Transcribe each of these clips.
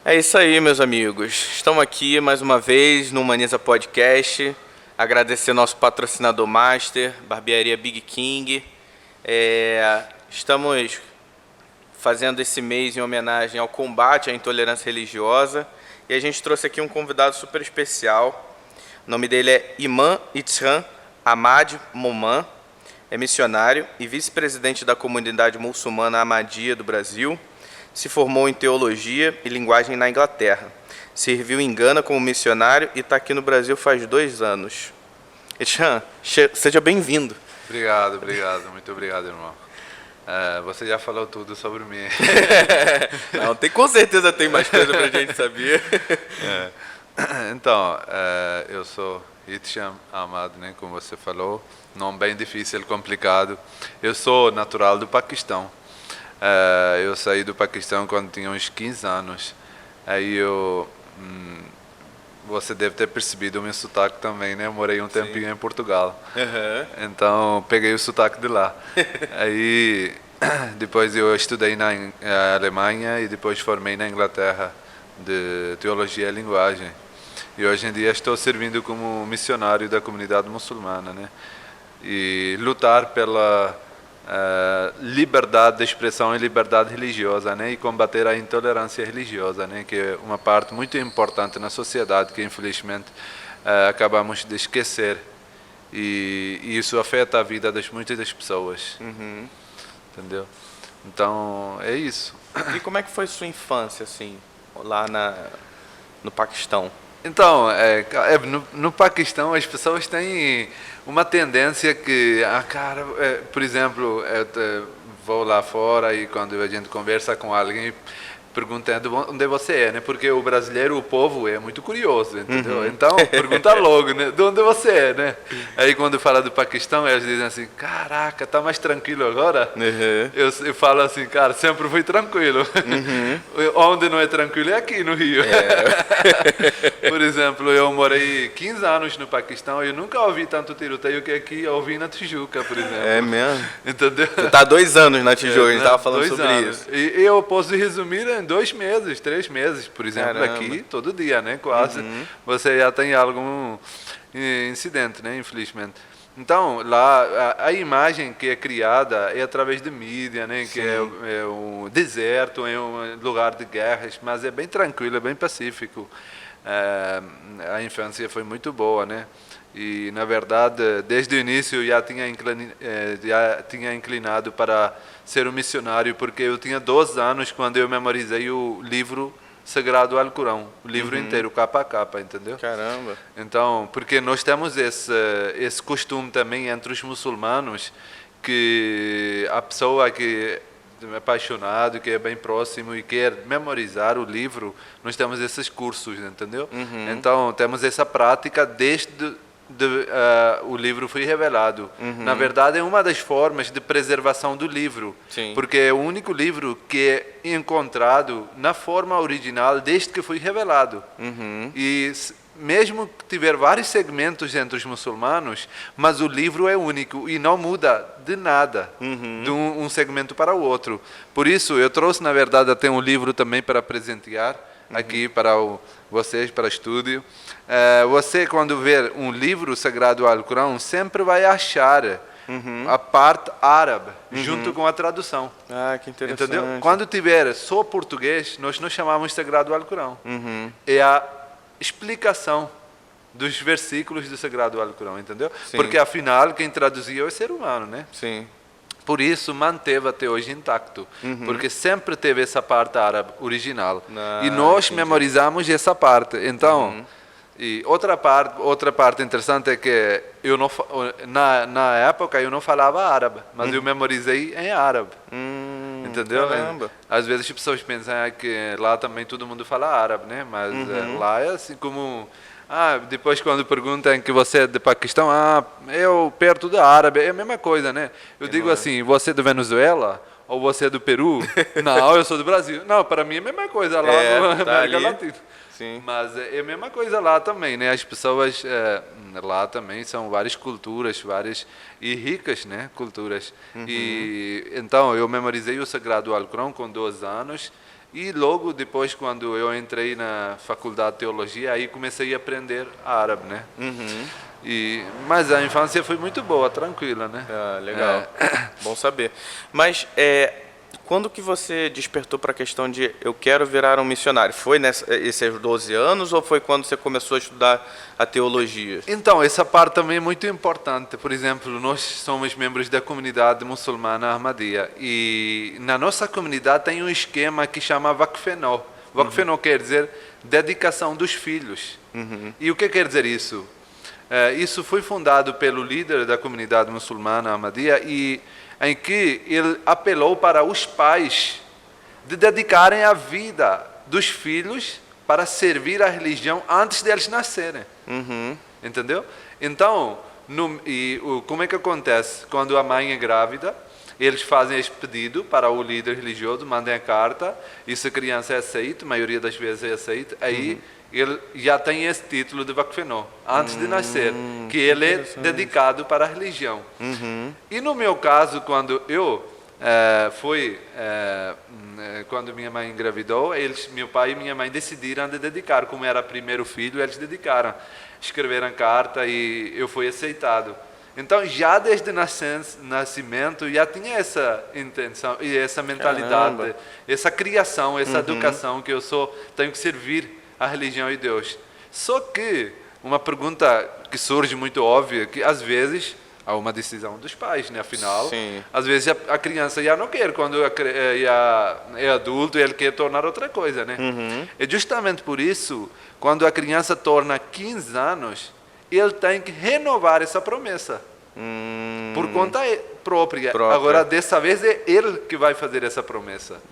É isso aí, meus amigos. Estamos aqui mais uma vez no Humaniza Podcast. Agradecer nosso patrocinador master, Barbearia Big King. Estamos fazendo esse mês em homenagem ao combate à intolerância religiosa. E a gente trouxe aqui um convidado super especial. O nome dele é Imam Itzhan Ahmad Moman. É missionário e vice-presidente da comunidade muçulmana Ahmadiyya do Brasil. Se formou em teologia e linguagem na Inglaterra. Serviu em Gana como missionário e está aqui no Brasil faz 2 anos. Itzhan, seja bem-vindo. Obrigado, muito obrigado, irmão. Você já falou tudo sobre mim. Não, com certeza tem mais coisa para a gente saber. Então, eu sou Itzhan Ahmad, né, como você falou, nome bem difícil, complicado. Eu sou natural do Paquistão. Eu saí do Paquistão quando tinha uns 15 anos. Aí você deve ter percebido o meu sotaque também, né? Eu morei um tempinho em Portugal. Uhum. Então, peguei o sotaque de lá. Aí, depois eu estudei na Alemanha e depois formei na Inglaterra de Teologia e Linguagem. E hoje em dia estou servindo como missionário da comunidade muçulmana, né? E lutar pela liberdade de expressão e liberdade religiosa, né, e combater a intolerância religiosa, né, que é uma parte muito importante na sociedade que infelizmente acabamos de esquecer, e isso afeta a vida das muitas das pessoas. Uhum. Entendeu? Então é isso. E como é que foi sua infância assim lá no Paquistão? Então, no Paquistão as pessoas têm uma tendência que, por exemplo, vou lá fora e quando a gente conversa com alguém, perguntando onde você é, né? Porque o brasileiro, o povo, é muito curioso, entendeu? Uhum. Então, pergunta logo, né? De onde você é, né? Aí, quando fala do Paquistão, eles dizem assim, caraca, tá mais tranquilo agora? Uhum. Eu falo assim, cara, sempre fui tranquilo. Uhum. Onde não é tranquilo é aqui no Rio. Por exemplo, eu morei 15 anos no Paquistão e eu nunca ouvi tanto tiroteio que aqui eu ouvi na Tijuca, por exemplo. É mesmo? Entendeu? Você tá 2 anos na Tijuca, a gente tava falando 2 sobre anos. isso. E eu posso resumir em 2 meses, 3 meses, por exemplo, Caramba. aqui, todo dia, né? Quase. Uhum. Você já tem algum incidente, né? Infelizmente. Então, lá, a imagem que é criada é através de mídia, né? Que é um deserto, é um lugar de guerras, mas é bem tranquilo, é bem pacífico. A infância foi muito boa, né? E, na verdade, desde o início eu já tinha inclinado para ser um missionário, porque eu tinha 12 anos quando eu memorizei o livro sagrado Alcorão, o livro inteiro, capa a capa, entendeu? Caramba. Então, porque nós temos esse costume também entre os muçulmanos, que a pessoa que é apaixonado, que é bem próximo e quer memorizar o livro, nós temos esses cursos, entendeu? Então, temos essa prática desde o livro foi revelado. Na verdade, é uma das formas de preservação do livro. Sim. Porque é o único livro que é encontrado na forma original desde que foi revelado. E mesmo que tiver vários segmentos entre os muçulmanos, mas o livro é único e não muda de nada de um segmento para o outro. Por isso, eu trouxe, na verdade, até um livro também para presentear aqui para vocês, para o estúdio. Você, quando ver um livro sagrado ao Alcorão, sempre vai achar a parte árabe junto com a tradução. Ah, que interessante. Entendeu? Quando tiver só português, nós não chamamos sagrado Alcorão. É a explicação dos versículos do sagrado Alcorão, entendeu? Sim. Porque afinal quem traduzia é o ser humano, né? Sim. Por isso manteve até hoje intacto, porque sempre teve essa parte árabe original. E nós memorizamos essa parte. Então, e outra parte interessante é que eu não, na época eu não falava árabe, mas eu memorizei em árabe. Entendeu? Caramba. Às vezes as pessoas pensam que lá também todo mundo fala árabe, né? Mas lá é assim como... depois quando perguntam que você é de Paquistão, eu perto da árabe, é a mesma coisa, né? Eu digo assim, você é da Venezuela ou você é do Peru? Não, eu sou do Brasil. Não, para mim é a mesma coisa lá na América ali. Latina. Sim. Mas é a mesma coisa lá também, né? As pessoas lá também são várias culturas, várias e ricas, né? Culturas. E então eu memorizei o Sagrado Alcorão com 12 anos E logo depois, quando eu entrei na faculdade de teologia, aí comecei a aprender árabe, né? Mas a infância foi muito boa, tranquila, né? Ah, legal. Bom saber. Mas quando que você despertou para a questão de eu quero virar um missionário? Foi esses 12 anos ou foi quando você começou a estudar a teologia? Então, essa parte também é muito importante. Por exemplo, nós somos membros da comunidade muçulmana Ahmadiyya e na nossa comunidade tem um esquema que chama Vakfenó. Vakfenó quer dizer dedicação dos filhos. E o que quer dizer isso? Isso foi fundado pelo líder da comunidade muçulmana Ahmadiyya e em que ele apelou para os pais de dedicarem a vida dos filhos para servir a religião antes deles nascerem. Entendeu? Então, como é que acontece? Quando a mãe é grávida, eles fazem esse pedido para o líder religioso, mandem a carta, e se a criança é aceita, a maioria das vezes é aceita, aí ele já tem esse título de Vakfenó, antes de nascer, que ele é dedicado para a religião. E no meu caso, quando eu quando minha mãe engravidou, meu pai e minha mãe decidiram de dedicar, como era primeiro filho, eles dedicaram, escreveram carta e eu fui aceitado. Então, já desde o nascimento, já tinha essa intenção e essa mentalidade, Caramba. essa criação, essa educação que eu tenho que servir a religião e Deus. Só que uma pergunta que surge muito óbvia, que às vezes há uma decisão dos pais, né? Afinal, às vezes a criança já não quer, quando é adulto, ele quer tornar outra coisa, né? E justamente por isso, quando a criança torna 15 anos, ele tem que renovar essa promessa. Por conta própria. Agora, dessa vez, é ele que vai fazer essa promessa.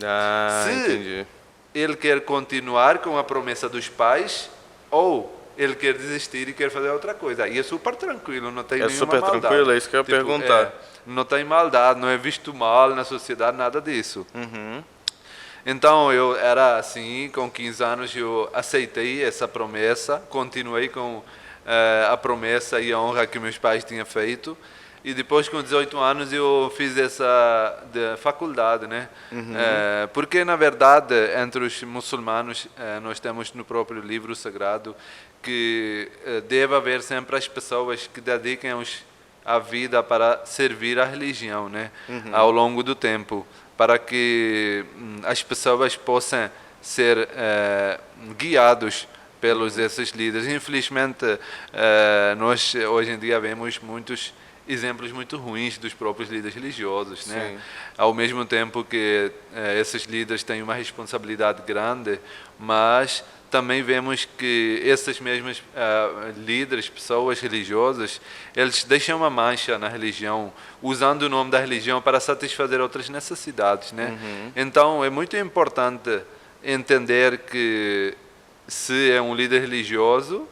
Entendi. Ele quer continuar com a promessa dos pais ou ele quer desistir e quer fazer outra coisa. E é super tranquilo, não tem nenhuma maldade. É super tranquilo, é isso que eu ia perguntar. Não tem maldade, não é visto mal na sociedade, nada disso. Então, eu era assim, com 15 anos eu aceitei essa promessa, continuei com a promessa e a honra que meus pais tinham feito. E depois, com 18 anos, eu fiz essa faculdade, né? Porque, na verdade, entre os muçulmanos, nós temos no próprio livro sagrado que deve haver sempre as pessoas que dediquem a vida para servir a religião, né? Ao longo do tempo, para que as pessoas possam ser guiados pelos esses líderes. Infelizmente, nós hoje em dia vemos muitos exemplos muito ruins dos próprios líderes religiosos, né? Ao mesmo tempo que esses líderes têm uma responsabilidade grande, mas também vemos que esses mesmos líderes, pessoas religiosas, eles deixam uma mancha na religião, usando o nome da religião para satisfazer outras necessidades, né? Então, é muito importante entender que se é um líder religioso,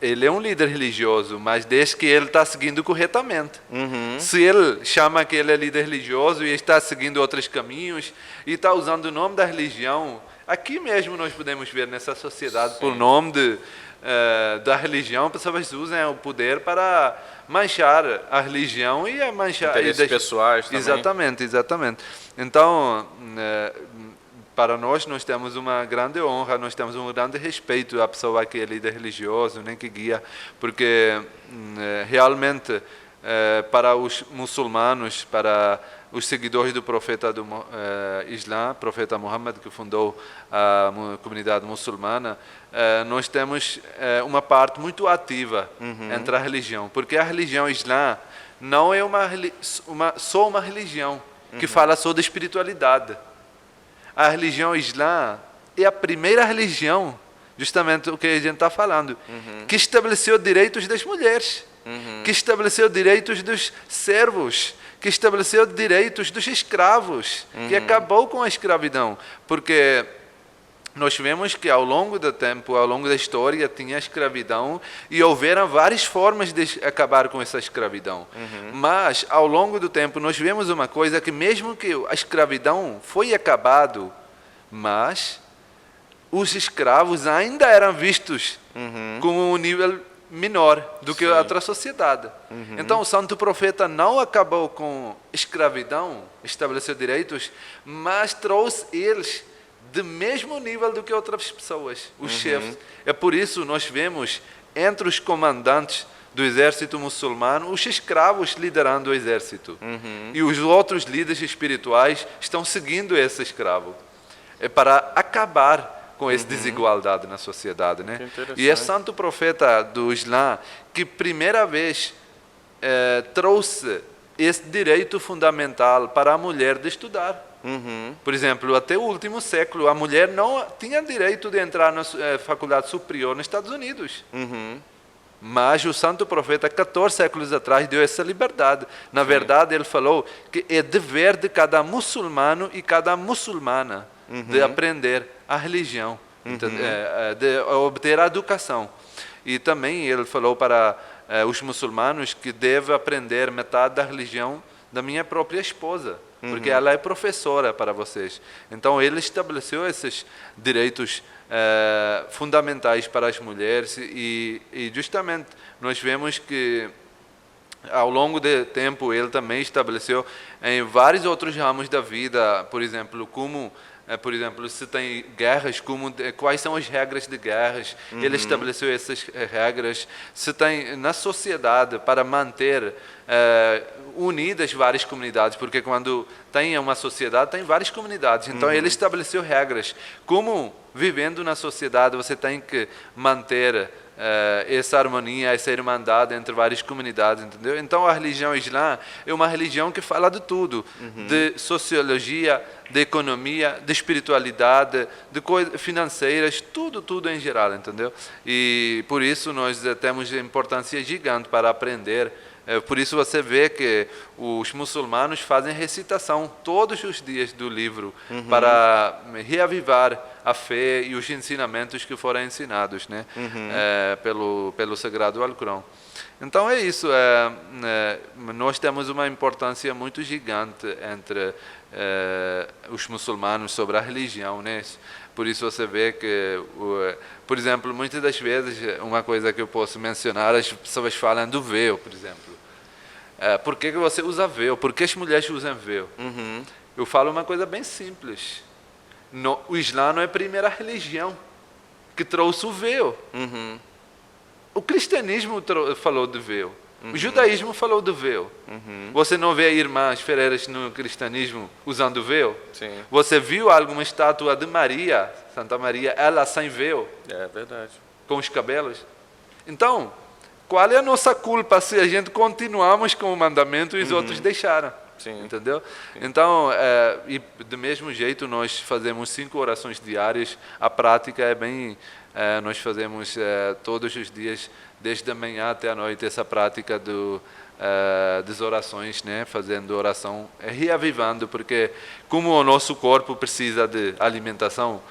ele é um líder religioso, mas desde que ele está seguindo corretamente. Se ele chama que ele é líder religioso e está seguindo outros caminhos e está usando o nome da religião, aqui mesmo nós podemos ver nessa sociedade, por nome da religião, pessoas usam o poder para manchar a religião e a manchar interesses pessoais também. Exatamente. Então, para nós temos uma grande honra, nós temos um grande respeito à pessoa que é líder religioso, nem que guia, porque realmente para os muçulmanos, para os seguidores do profeta do Islã, profeta Muhammad, que fundou a comunidade muçulmana, nós temos uma parte muito ativa entre a religião, porque a religião Islã não é só uma religião que fala só de espiritualidade. A religião Islã é a primeira religião, justamente o que a gente está falando, que estabeleceu direitos das mulheres, que estabeleceu direitos dos servos, que estabeleceu direitos dos escravos, que acabou com a escravidão. Porque nós vemos que ao longo do tempo, ao longo da história, tinha escravidão e houveram várias formas de acabar com essa escravidão. Mas, ao longo do tempo, nós vemos uma coisa que mesmo que a escravidão foi acabado, mas os escravos ainda eram vistos como um nível menor do que a outra sociedade. Então, o santo profeta não acabou com a escravidão, estabeleceu direitos, mas trouxe eles do mesmo nível do que outras pessoas, os chefes. É por isso nós vemos entre os comandantes do exército muçulmano os escravos liderando o exército. E os outros líderes espirituais estão seguindo esse escravo. É para acabar com essa desigualdade na sociedade, né? E é santo profeta do Islã que primeira vez trouxe esse direito fundamental para a mulher de estudar. Por exemplo, até o último século, a mulher não tinha direito de entrar na faculdade superior nos Estados Unidos. Mas o santo profeta, 14 séculos atrás, deu essa liberdade. Na verdade, ele falou que é dever de cada muçulmano e cada muçulmana de aprender a religião, de obter a educação. E também ele falou para os muçulmanos que deve aprender metade da religião da minha própria esposa, porque ela é professora para vocês. Então ele estabeleceu esses direitos fundamentais para as mulheres e justamente nós vemos que ao longo do tempo ele também estabeleceu em vários outros ramos da vida, por exemplo, como por exemplo, se tem guerras, quais são as regras de guerras, ele estabeleceu essas regras. Se tem na sociedade para manter unidas várias comunidades, porque quando tem uma sociedade, tem várias comunidades. Então, ele estabeleceu regras. Como vivendo na sociedade, você tem que manter essa harmonia, essa irmandade entre várias comunidades, entendeu? Então, a religião islã é uma religião que fala de tudo, de sociologia, de economia, de espiritualidade, de coisas financeiras, tudo em geral, entendeu? E por isso nós temos importância gigante para aprender. Por isso você vê que os muçulmanos fazem recitação todos os dias do livro para reavivar a fé e os ensinamentos que foram ensinados, né? Pelo Sagrado Alcorão. Então é isso, nós temos uma importância muito gigante entre os muçulmanos sobre a religião, né? Por isso você vê que, por exemplo, muitas das vezes, uma coisa que eu posso mencionar, as pessoas falam do véu, por exemplo. Por que você usa véu? Por que as mulheres usam véu? Eu falo uma coisa bem simples. O Islã não é a primeira religião que trouxe o véu. O cristianismo falou do véu. O judaísmo falou do véu. Você não vê irmãs freiras no cristianismo usando véu? Sim. Você viu alguma estátua de Maria, Santa Maria, ela sem véu? É verdade. Com os cabelos? Então, qual é a nossa culpa se a gente continuamos com o mandamento e os outros deixaram? Sim. Entendeu? Então, e do mesmo jeito, nós fazemos 5 orações diárias. A prática é bem... nós fazemos todos os dias, desde a manhã até a noite, essa prática das orações, né? Fazendo oração, reavivando, porque como o nosso corpo precisa de alimentação,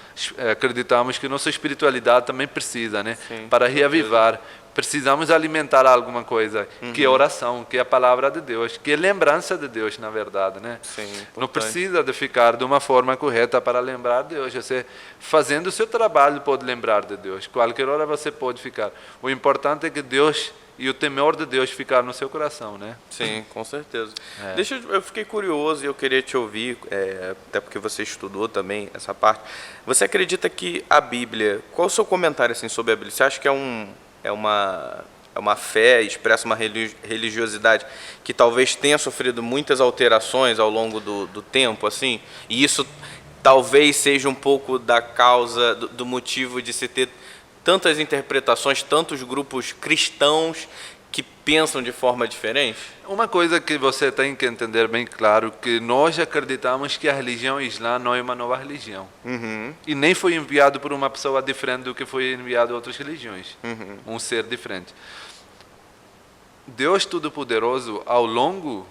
acreditamos que nossa espiritualidade também precisa, né? Sim, para reavivar. Precisamos alimentar alguma coisa, que é oração, que é a palavra de Deus, que é lembrança de Deus, na verdade, né? Sim, não precisa de ficar de uma forma correta para lembrar de Deus. Você, fazendo o seu trabalho, pode lembrar de Deus. Qualquer hora você pode ficar. O importante é que Deus e o temor de Deus ficar no seu coração, né? Sim, com certeza. Eu fiquei curioso e eu queria te ouvir, até porque você estudou também essa parte. Você acredita que a Bíblia, qual o seu comentário assim, sobre a Bíblia? Você acha que é uma fé, expressa uma religiosidade que talvez tenha sofrido muitas alterações ao longo do tempo, assim, e isso talvez seja um pouco da causa, do motivo de se ter tantas interpretações, tantos grupos cristãos que pensam de forma diferente? Uma coisa que você tem que entender bem claro, que nós acreditamos que a religião islã não é uma nova religião. E nem foi enviado por uma pessoa diferente do que foi enviado a outras religiões. Um ser diferente. Deus Todo-Poderoso, ao longo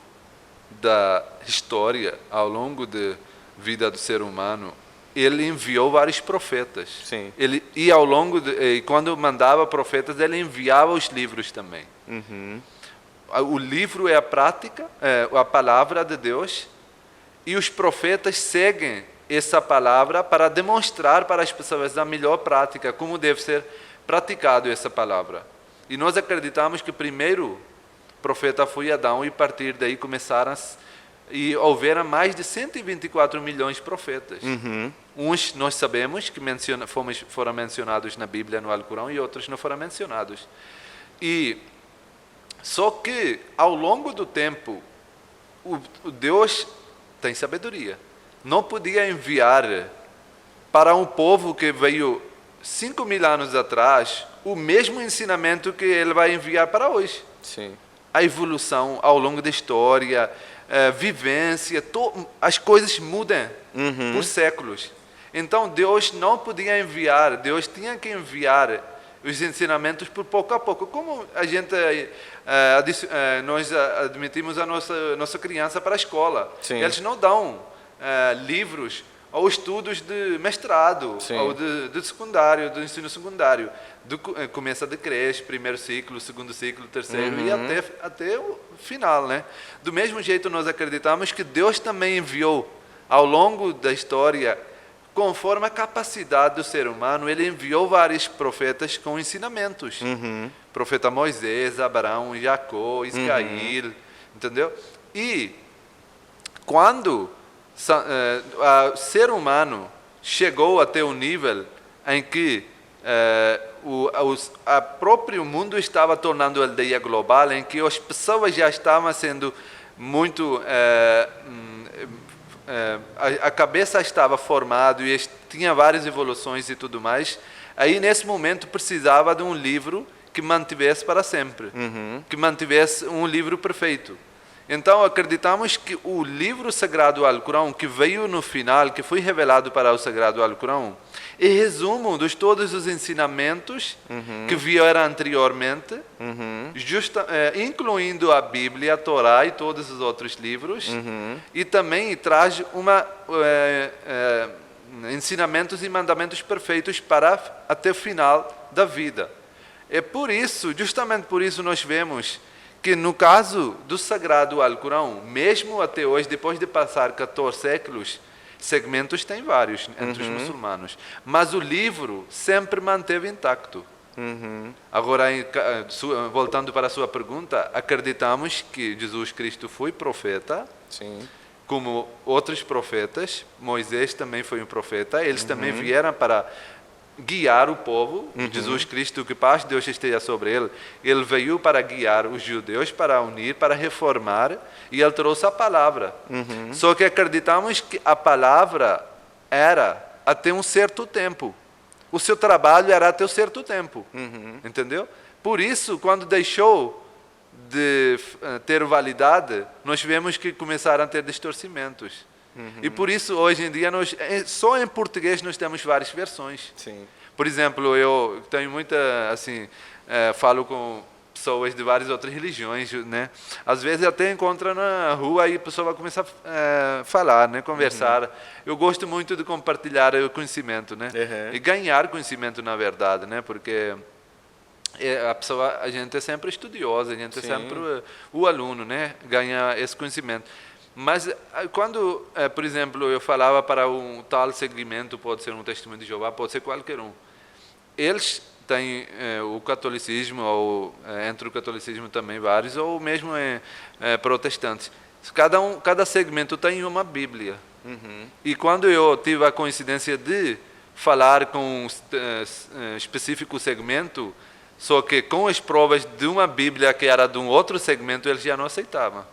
da história, ao longo da vida do ser humano, ele enviou vários profetas. Sim. E ao longo e quando mandava profetas, ele enviava os livros também. O livro é a prática, a palavra de Deus, e os profetas seguem essa palavra para demonstrar para as pessoas a melhor prática, como deve ser praticado essa palavra. E nós acreditamos que o primeiro profeta foi Adão, e a partir daí começaram e houveram mais de 124 milhões de profetas. Uhum. Uns nós sabemos que foram mencionados na Bíblia, no Alcorão, e outros não foram mencionados. E só que ao longo do tempo, o Deus tem sabedoria. Não podia enviar para um povo que veio 5.000 anos atrás o mesmo ensinamento que ele vai enviar para hoje. Sim. A evolução ao longo da história, vivência, as coisas mudam por séculos. Então Deus não podia enviar, Deus tinha que enviar os ensinamentos por pouco a pouco. Como a gente nós admitimos a nossa criança para a escola. Sim. Eles não dão livros ou estudos de mestrado, Sim. ou de secundário, do ensino secundário. Começa de creche, primeiro ciclo, segundo ciclo, terceiro, e até o final, né? Do mesmo jeito, nós acreditamos que Deus também enviou, ao longo da história, conforme a capacidade do ser humano, ele enviou vários profetas com ensinamentos. Profeta Moisés, Abraão, Jacó, Israel, entendeu? E quando o ser humano chegou até um nível em que o próprio mundo estava tornando aldeia global, em que as pessoas já estavam sendo muito... a cabeça estava formada e tinha várias evoluções e tudo mais. Aí, nesse momento, precisava de um livro que mantivesse para sempre, que mantivesse um livro perfeito. Então, acreditamos que o livro sagrado Alcorão, que veio no final, que foi revelado para o sagrado Alcorão, é resumo de todos os ensinamentos que vieram anteriormente, incluindo a Bíblia, a Torá e todos os outros livros, e também traz ensinamentos e mandamentos perfeitos para até o final da vida. É por isso, justamente por isso, nós vemos que no caso do sagrado Alcorão, mesmo até hoje, depois de passar 14 séculos, segmentos tem vários entre os muçulmanos, mas o livro sempre manteve intacto. Agora, voltando para a sua pergunta, acreditamos que Jesus Cristo foi profeta, Sim. como outros profetas. Moisés também foi um profeta, eles também vieram para guiar o povo. Jesus Cristo, que paz de Deus esteja sobre ele, ele veio para guiar os judeus, para unir, para reformar, e ele trouxe a palavra. Só que acreditamos que a palavra era até um certo tempo. O seu trabalho era até um certo tempo. Entendeu? Por isso, quando deixou de ter validade, nós vemos que começaram a ter distorcimentos. E por isso, hoje em dia, só em português nós temos várias versões. Sim. Por exemplo, eu tenho muita, assim, falo com pessoas de várias outras religiões, né? Às vezes até encontro na rua e a pessoa vai começar a falar, né? Conversar. Eu gosto muito de compartilhar o conhecimento, né? E ganhar conhecimento, na verdade, né? Porque a gente é sempre estudiosa, a gente é sempre o aluno, né? Ganha esse conhecimento. Mas quando, por exemplo, eu falava para um tal segmento, pode ser um testemunho de Jeová, pode ser qualquer um, eles têm o catolicismo, ou entre o catolicismo também vários, ou mesmo protestantes. Cada segmento tem uma Bíblia. E quando eu tive a coincidência de falar com um específico segmento, só que com as provas de uma Bíblia que era de um outro segmento, eles já não aceitavam.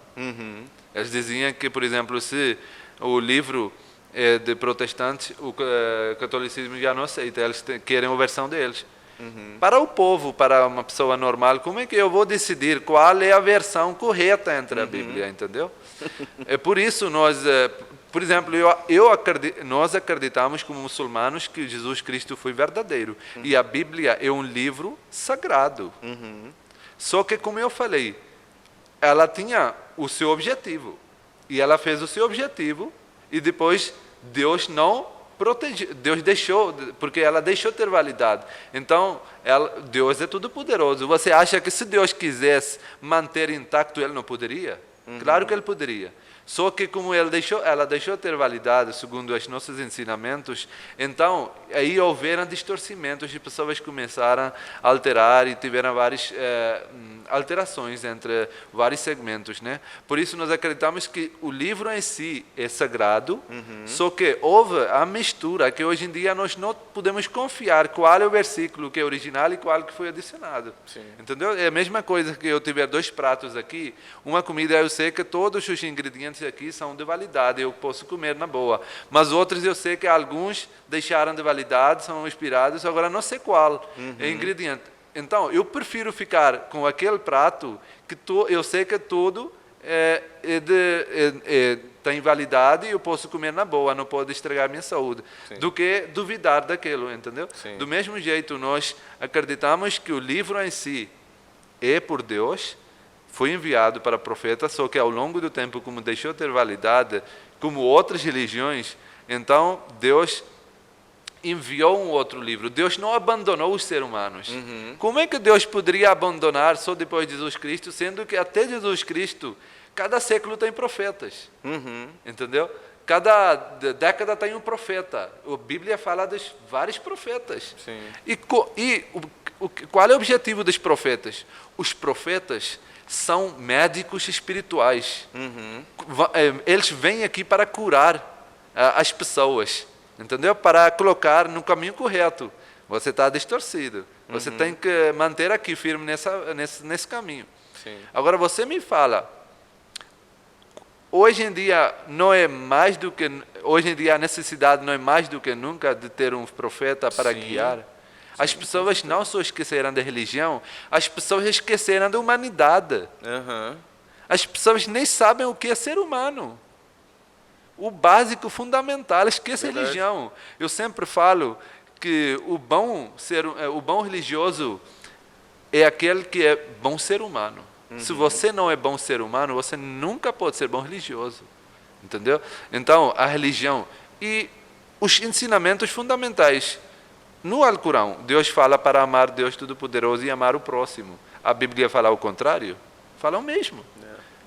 Eles diziam que, por exemplo, se o livro é de protestantes, o catolicismo já não aceita, eles querem a versão deles. Para o povo, para uma pessoa normal, como é que eu vou decidir qual é a versão correta entre a Bíblia, entendeu? É por isso nós, por exemplo, nós acreditamos como muçulmanos que Jesus Cristo foi verdadeiro. E a Bíblia é um livro sagrado. Só que, como eu falei, ela tinha o seu objetivo, e ela fez o seu objetivo, e depois Deus não protegeu, Deus deixou, porque ela deixou ter validade. Então, Deus é todo poderoso. Você acha que se Deus quisesse manter intacto, ele não poderia? Claro que ele poderia. Só que como ela deixou ter validade, segundo os nossos ensinamentos, então aí houveram distorcimentos e pessoas começaram a alterar e tiveram vários alterações entre vários segmentos, né? Por isso nós acreditamos que o livro em si é sagrado, só que houve a mistura que hoje em dia nós não podemos confiar qual é o versículo que é original e qual que foi adicionado. Sim. Entendeu? É a mesma coisa que eu tiver 2 pratos aqui, uma comida eu sei que todos os ingredientes aqui são de validade, eu posso comer na boa, mas outros eu sei que alguns deixaram de validade, são expirados, agora não sei qual é ingrediente. Então, eu prefiro ficar com aquele prato que eu sei que tudo tem validade e eu posso comer na boa, não pode estragar a minha saúde, do que duvidar daquilo, entendeu? Sim. Do mesmo jeito, nós acreditamos que o livro em si é por Deus, foi enviado para profeta, só que ao longo do tempo, como deixou de ter validade, como outras religiões, então Deus enviou um outro livro. Deus não abandonou os seres humanos. Como é que Deus poderia abandonar só depois de Jesus Cristo, sendo que até Jesus Cristo, cada século tem profetas? Entendeu? Cada década tem um profeta. A Bíblia fala dos vários profetas. Sim. Qual é o objetivo dos profetas? Os profetas são médicos espirituais. Eles vêm aqui para curar as pessoas. Entendeu? Para colocar no caminho correto. Você está distorcido. Você tem que manter aqui firme nesse caminho. Sim. Agora você me fala, hoje em dia a necessidade não é mais do que nunca de ter um profeta para guiar. As pessoas não só esqueceram da religião, as pessoas esqueceram da humanidade. As pessoas nem sabem o que é ser humano. O básico, fundamental, esqueça a religião. Eu sempre falo que o bom religioso é aquele que é bom ser humano. Se você não é bom ser humano, você nunca pode ser bom religioso. Entendeu? Então, a religião e os ensinamentos fundamentais. No Alcorão, Deus fala para amar Deus Todo-Poderoso e amar o próximo. A Bíblia fala o contrário? Fala o mesmo.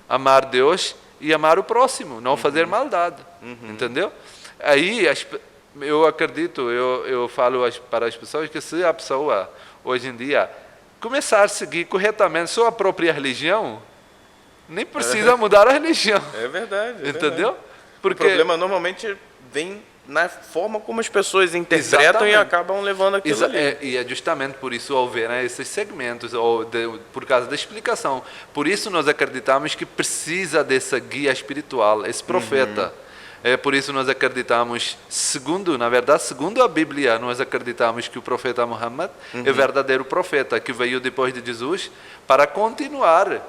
Amar Deus e amar o próximo, não fazer maldade. Entendeu? Aí, eu acredito, eu falo para as pessoas que se a pessoa, hoje em dia, começar a seguir corretamente sua própria religião, nem precisa mudar a religião. É verdade. Entendeu? Porque o problema normalmente vem na forma como as pessoas interpretam. Exatamente. E acabam levando aquilo ali. E é justamente por isso houveram esses segmentos, por causa da explicação. Por isso nós acreditamos que precisa dessa guia espiritual, esse profeta. É por isso nós acreditamos, segundo a Bíblia, nós acreditamos que o profeta Muhammad é o verdadeiro profeta, que veio depois de Jesus para continuar.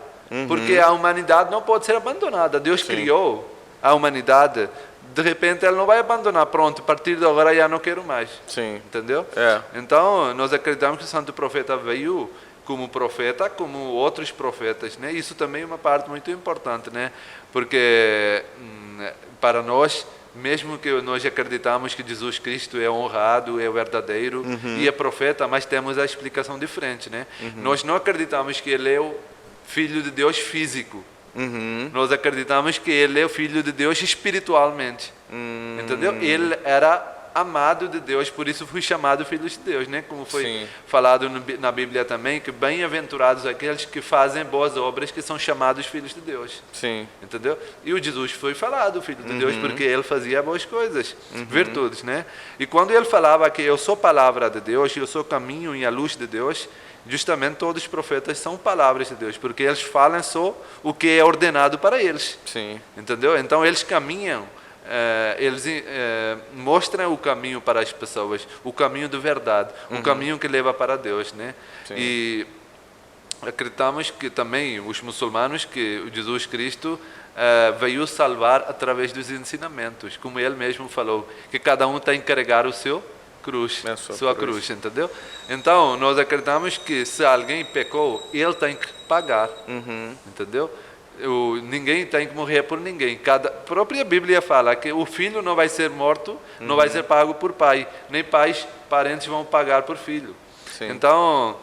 Porque a humanidade não pode ser abandonada. Deus criou a humanidade. De repente ele não vai abandonar, pronto, a partir de agora já não quero mais. Entendeu? Então, nós acreditamos que o santo profeta veio como profeta, como outros profetas, né? Isso também é uma parte muito importante, né? Porque para nós, mesmo que nós acreditamos que Jesus Cristo é honrado, é verdadeiro e é profeta, mas temos a explicação diferente, né? Nós não acreditamos que ele é o Filho de Deus físico. Nós acreditamos que ele é o Filho de Deus espiritualmente. Entendeu? Ele era amado de Deus, por isso foi chamado Filho de Deus, né? Como foi falado na Bíblia também, que bem-aventurados aqueles que fazem boas obras, que são chamados filhos de Deus. Entendeu? E o Jesus foi falado Filho de Deus porque ele fazia boas coisas, virtudes, né? E quando ele falava que eu sou palavra de Deus, eu sou caminho e a luz de Deus, justamente todos os profetas são palavras de Deus, porque eles falam só o que é ordenado para eles. Entendeu? Então eles caminham, eles mostram o caminho para as pessoas, o caminho de verdade, o caminho que leva para Deus, né? E acreditamos que também os muçulmanos, que o Jesus Cristo veio salvar através dos ensinamentos, como ele mesmo falou, que cada um tem que carregar o seu sua cruz, entendeu? Então, nós acreditamos que se alguém pecou, ele tem que pagar, entendeu? Ninguém tem que morrer por ninguém. A própria Bíblia fala que o filho não vai ser morto, não vai ser pago por pai, nem parentes vão pagar por filho. Então,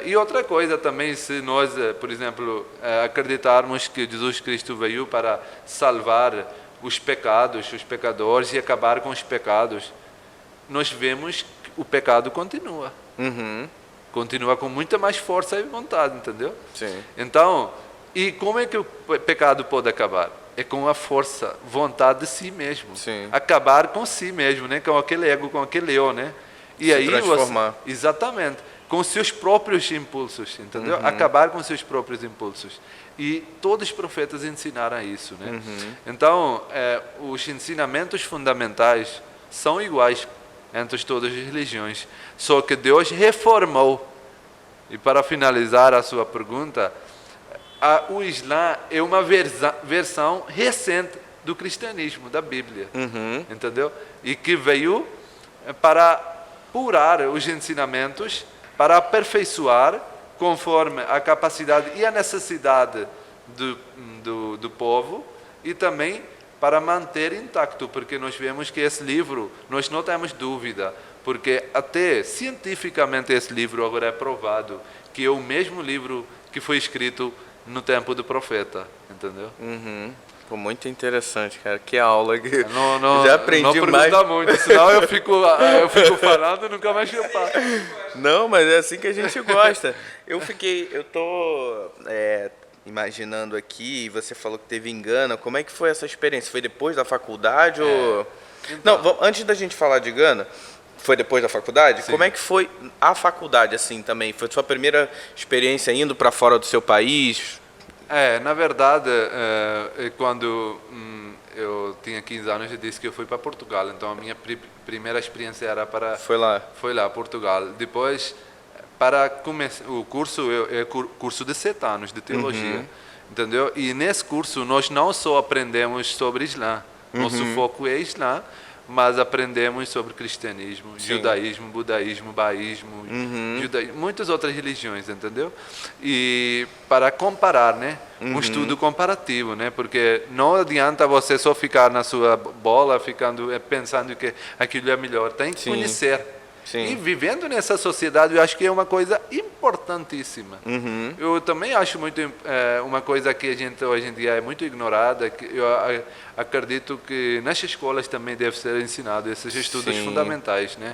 e outra coisa também, se nós, por exemplo, acreditarmos que Jesus Cristo veio para salvar os pecados, os pecadores e acabar com os pecados, nós vemos que o pecado continua. continua com muita mais força e vontade, entendeu? Sim. Então, e como é que o pecado pode acabar? É com a força, vontade de si mesmo. Sim. Acabar com si mesmo, né? Com aquele ego, com aquele eu, né? E Se aí transformar. você, exatamente, com seus próprios impulsos, entendeu? Acabar com seus próprios impulsos. E todos os profetas ensinaram isso, né? Então, os ensinamentos fundamentais são iguais entre todas as religiões, só que Deus reformou. E para finalizar a sua pergunta, o Islã é uma versão recente do cristianismo, da Bíblia, entendeu? E que veio para apurar os ensinamentos, para aperfeiçoar conforme a capacidade e a necessidade do povo, e também para manter intacto, porque nós vemos que esse livro, nós não temos dúvida, porque até cientificamente esse livro agora é provado que é o mesmo livro que foi escrito no tempo do profeta, entendeu? Pô, muito interessante, cara. Que aula. Não, Já aprendi não mais. pergunta muito, senão eu fico falando e nunca mais chupar. Não, mas é assim que a gente gosta. Eu tô imaginando aqui, e você falou que teve em Gana. Como é que foi essa experiência? Foi depois da faculdade ou... Então. Não, antes da gente falar de Gana, foi depois da faculdade? Sim. Como é que foi a faculdade, assim, também? Foi sua primeira experiência indo para fora do seu país? Na verdade, quando eu tinha 15 anos, eu disse que eu fui para Portugal. Então, a minha primeira experiência era para... Foi lá. Foi lá, Portugal. Depois, para começar o curso, é curso de 7 anos de teologia, entendeu? E nesse curso, nós não só aprendemos sobre Islã, nosso foco é Islã, mas aprendemos sobre cristianismo, judaísmo, budaísmo, baísmo, muitas outras religiões, entendeu? E para comparar, né? Um estudo comparativo, né? Porque não adianta você só ficar na sua bola, pensando que aquilo é melhor. Tem que conhecer. Sim. E vivendo nessa sociedade, eu acho que é uma coisa importantíssima. Eu também acho muito uma coisa que a gente hoje em dia é muito ignorada, que eu acredito que nas escolas também deve ser ensinado esses estudos fundamentais, né?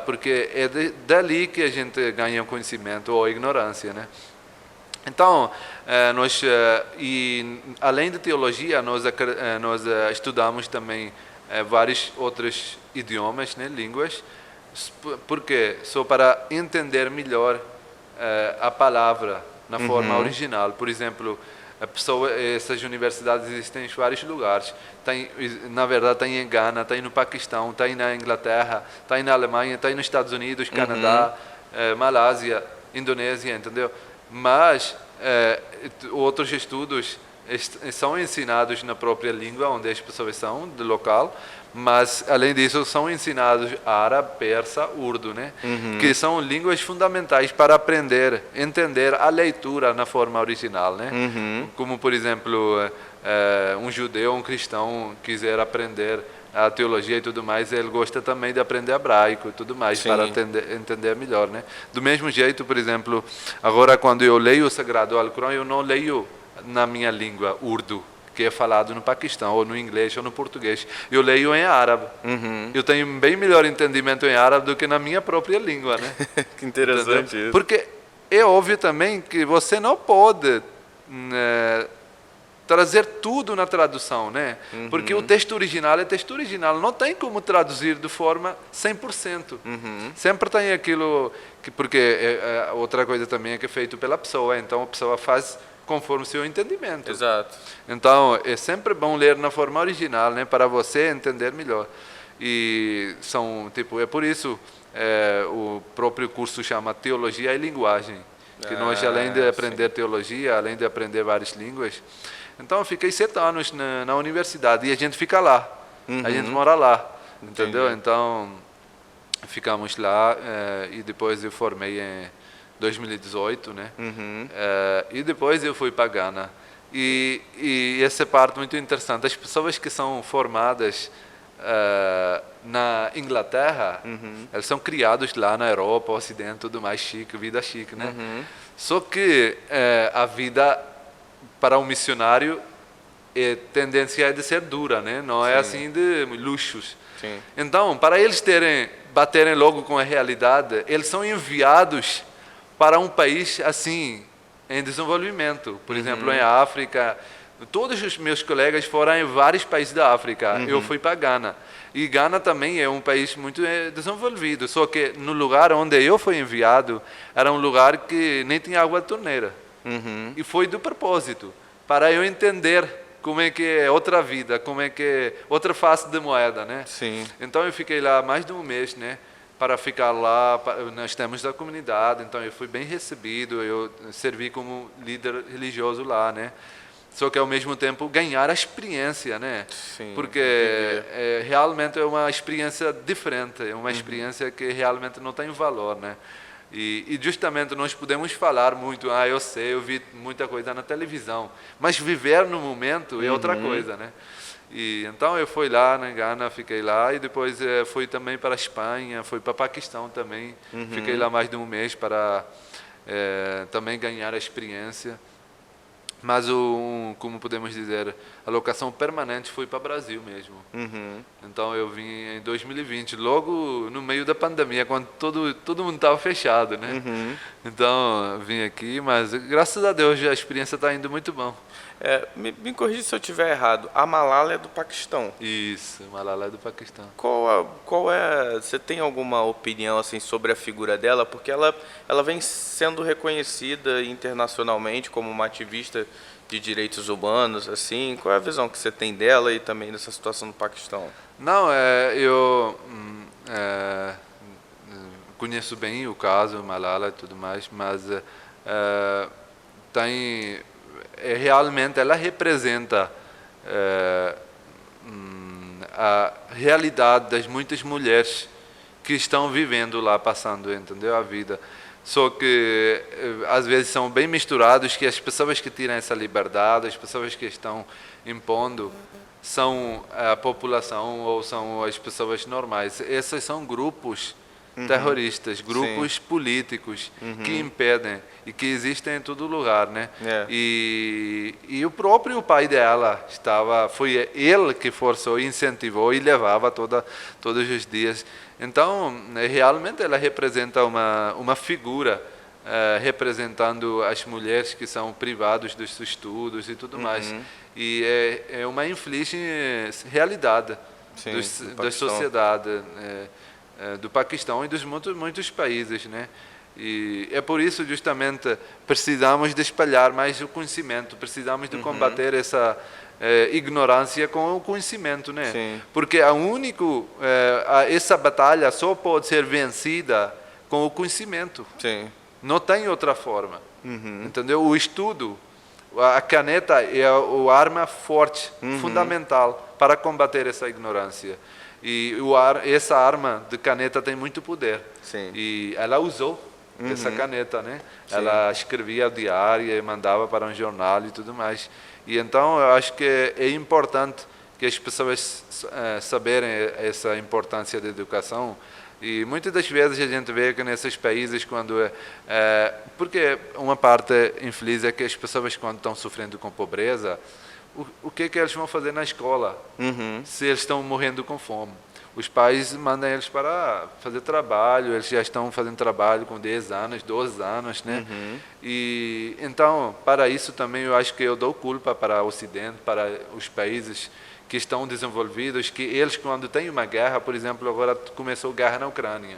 Porque é dali que a gente ganha o conhecimento ou a ignorância, né? Então, além de teologia, nós estudamos também vários outros idiomas, né, línguas. Por quê? Só para entender melhor a palavra na forma original. Por exemplo, essas universidades existem em vários lugares. Na verdade, tem em Gana, tem no Paquistão, tem na Inglaterra, tem na Alemanha, tem nos Estados Unidos, Canadá, Malásia, Indonésia, entendeu? Mas outros estudos são ensinados na própria língua onde as pessoas são, do local, mas além disso são ensinados árabe, persa, urdu, né? Que são línguas fundamentais para entender a leitura na forma original, né? Como, por exemplo, um judeu, um cristão quiser aprender a teologia e tudo mais, ele gosta também de aprender hebraico e tudo mais, para entender melhor, né? Do mesmo jeito, por exemplo, agora quando eu leio o Sagrado Alcorão, eu não leio na minha língua, urdu, que é falado no Paquistão, ou no inglês, ou no português. Eu leio em árabe. Eu tenho bem melhor entendimento em árabe do que na minha própria língua, né? Que interessante isso. Porque é óbvio também que você não pode trazer tudo na tradução, né? Porque o texto original é texto original, não tem como traduzir de forma 100%. Sempre tem aquilo porque outra coisa também é que é feito pela pessoa, então a pessoa faz conforme o seu entendimento. Exato. Então é sempre bom ler na forma original, né, para você entender melhor. E é por isso o próprio curso chama Teologia e Linguagem, que nós, além de aprender teologia, além de aprender várias línguas, então eu fiquei 7 anos na universidade e a gente fica lá, a gente mora lá, entendeu? Então ficamos lá e depois eu formei em 2018, né? E depois eu fui para Gana. E essa parte muito interessante, as pessoas que são formadas na Inglaterra, eles são criados lá na Europa, Ocidente, tudo mais chique, vida chique, né? Só que a vida para um missionário tendência é de ser dura, né? Não é assim de luxos. Então, para eles terem baterem logo com a realidade, eles são enviados para um país assim, em desenvolvimento. Por exemplo, em África, todos os meus colegas foram em vários países da África. Eu fui para Gana. E Gana também é um país muito desenvolvido, só que no lugar onde eu fui enviado, era um lugar que nem tinha água de torneira. E foi do propósito, para eu entender como é que é outra vida, como é que é outra face de moeda, né? Sim. Então eu fiquei lá mais de um mês, né? Para ficar lá, nós temos da comunidade, então eu fui bem recebido, eu servi como líder religioso lá, né? Só que ao mesmo tempo ganhar a experiência, né? Sim, porque realmente é uma experiência diferente, é uma experiência que realmente não tem valor, né? E justamente nós podemos falar muito, eu sei, eu vi muita coisa na televisão, mas viver no momento é outra coisa, né? E então eu fui lá na Gana, fiquei lá e depois fui também para a Espanha, fui para o Paquistão também, fiquei lá mais de um mês para também ganhar a experiência. Mas, como podemos dizer, a locação permanente foi para o Brasil mesmo. Então, eu vim em 2020, logo no meio da pandemia, quando todo mundo estava fechado, né? Então, vim aqui, mas graças a Deus a experiência está indo muito bom. Me corrija se eu estiver errado. A Malala é do Paquistão. Isso, Malala é do Paquistão. Você tem alguma opinião assim sobre a figura dela? Porque ela vem sendo reconhecida internacionalmente como uma ativista de direitos humanos, assim. Qual é a visão que você tem dela e também dessa situação do Paquistão? Não, eu conheço bem o caso Malala e tudo mais, mas realmente ela representa a realidade das muitas mulheres que estão vivendo lá, passando, entendeu, a vida. Só que às vezes são bem misturados, que as pessoas que tiram essa liberdade, as pessoas que estão impondo, são a população ou são as pessoas normais. Esses são grupos terroristas, grupos políticos que impedem e que existem em todo lugar, né? E o próprio pai dela foi ele que forçou, incentivou e levava todos os dias. Então, realmente ela representa uma figura representando as mulheres que são privadas dos seus estudos e tudo mais. E é uma infeliz realidade da sociedade do Paquistão e dos muitos países, né? E é por isso justamente precisamos de espalhar mais o conhecimento, precisamos de combater essa ignorância com o conhecimento, né? Sim. Porque essa batalha só pode ser vencida com o conhecimento. Sim. Não tem outra forma, entendeu? O estudo, a caneta é a arma forte, fundamental para combater essa ignorância. E essa arma de caneta tem muito poder. Sim. E ela usou essa caneta, né? Sim. Ela escrevia diário e mandava para um jornal e tudo mais. E então eu acho que é importante que as pessoas saberem essa importância da educação. E muitas das vezes a gente vê que nesses países, porque uma parte infeliz é que as pessoas, quando estão sofrendo com pobreza, o que eles vão fazer na escola se eles estão morrendo com fome? Os pais mandam eles para fazer trabalho, eles já estão fazendo trabalho com 10 anos, 12 anos, né? E então, para isso também eu acho que eu dou culpa para o Ocidente, para os países que estão desenvolvidos, que eles, quando tem uma guerra, por exemplo, agora começou a guerra na Ucrânia,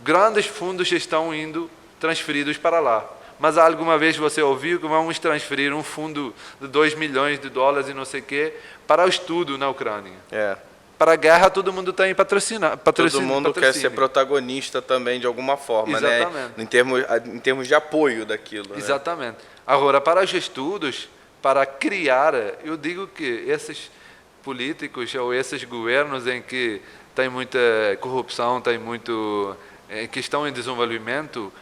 grandes fundos estão indo transferidos para lá. Mas alguma vez você ouviu que vamos transferir um fundo de 2 milhões de dólares e não sei o quê para o estudo na Ucrânia? Para a guerra, todo mundo tem patrocínio. Todo mundo quer ser protagonista também de alguma forma, exatamente, né? Em termos de apoio daquilo. Exatamente. Né? Agora, para os estudos, para criar, eu digo que esses políticos ou esses governos em que tem muita corrupção, que estão em desenvolvimento,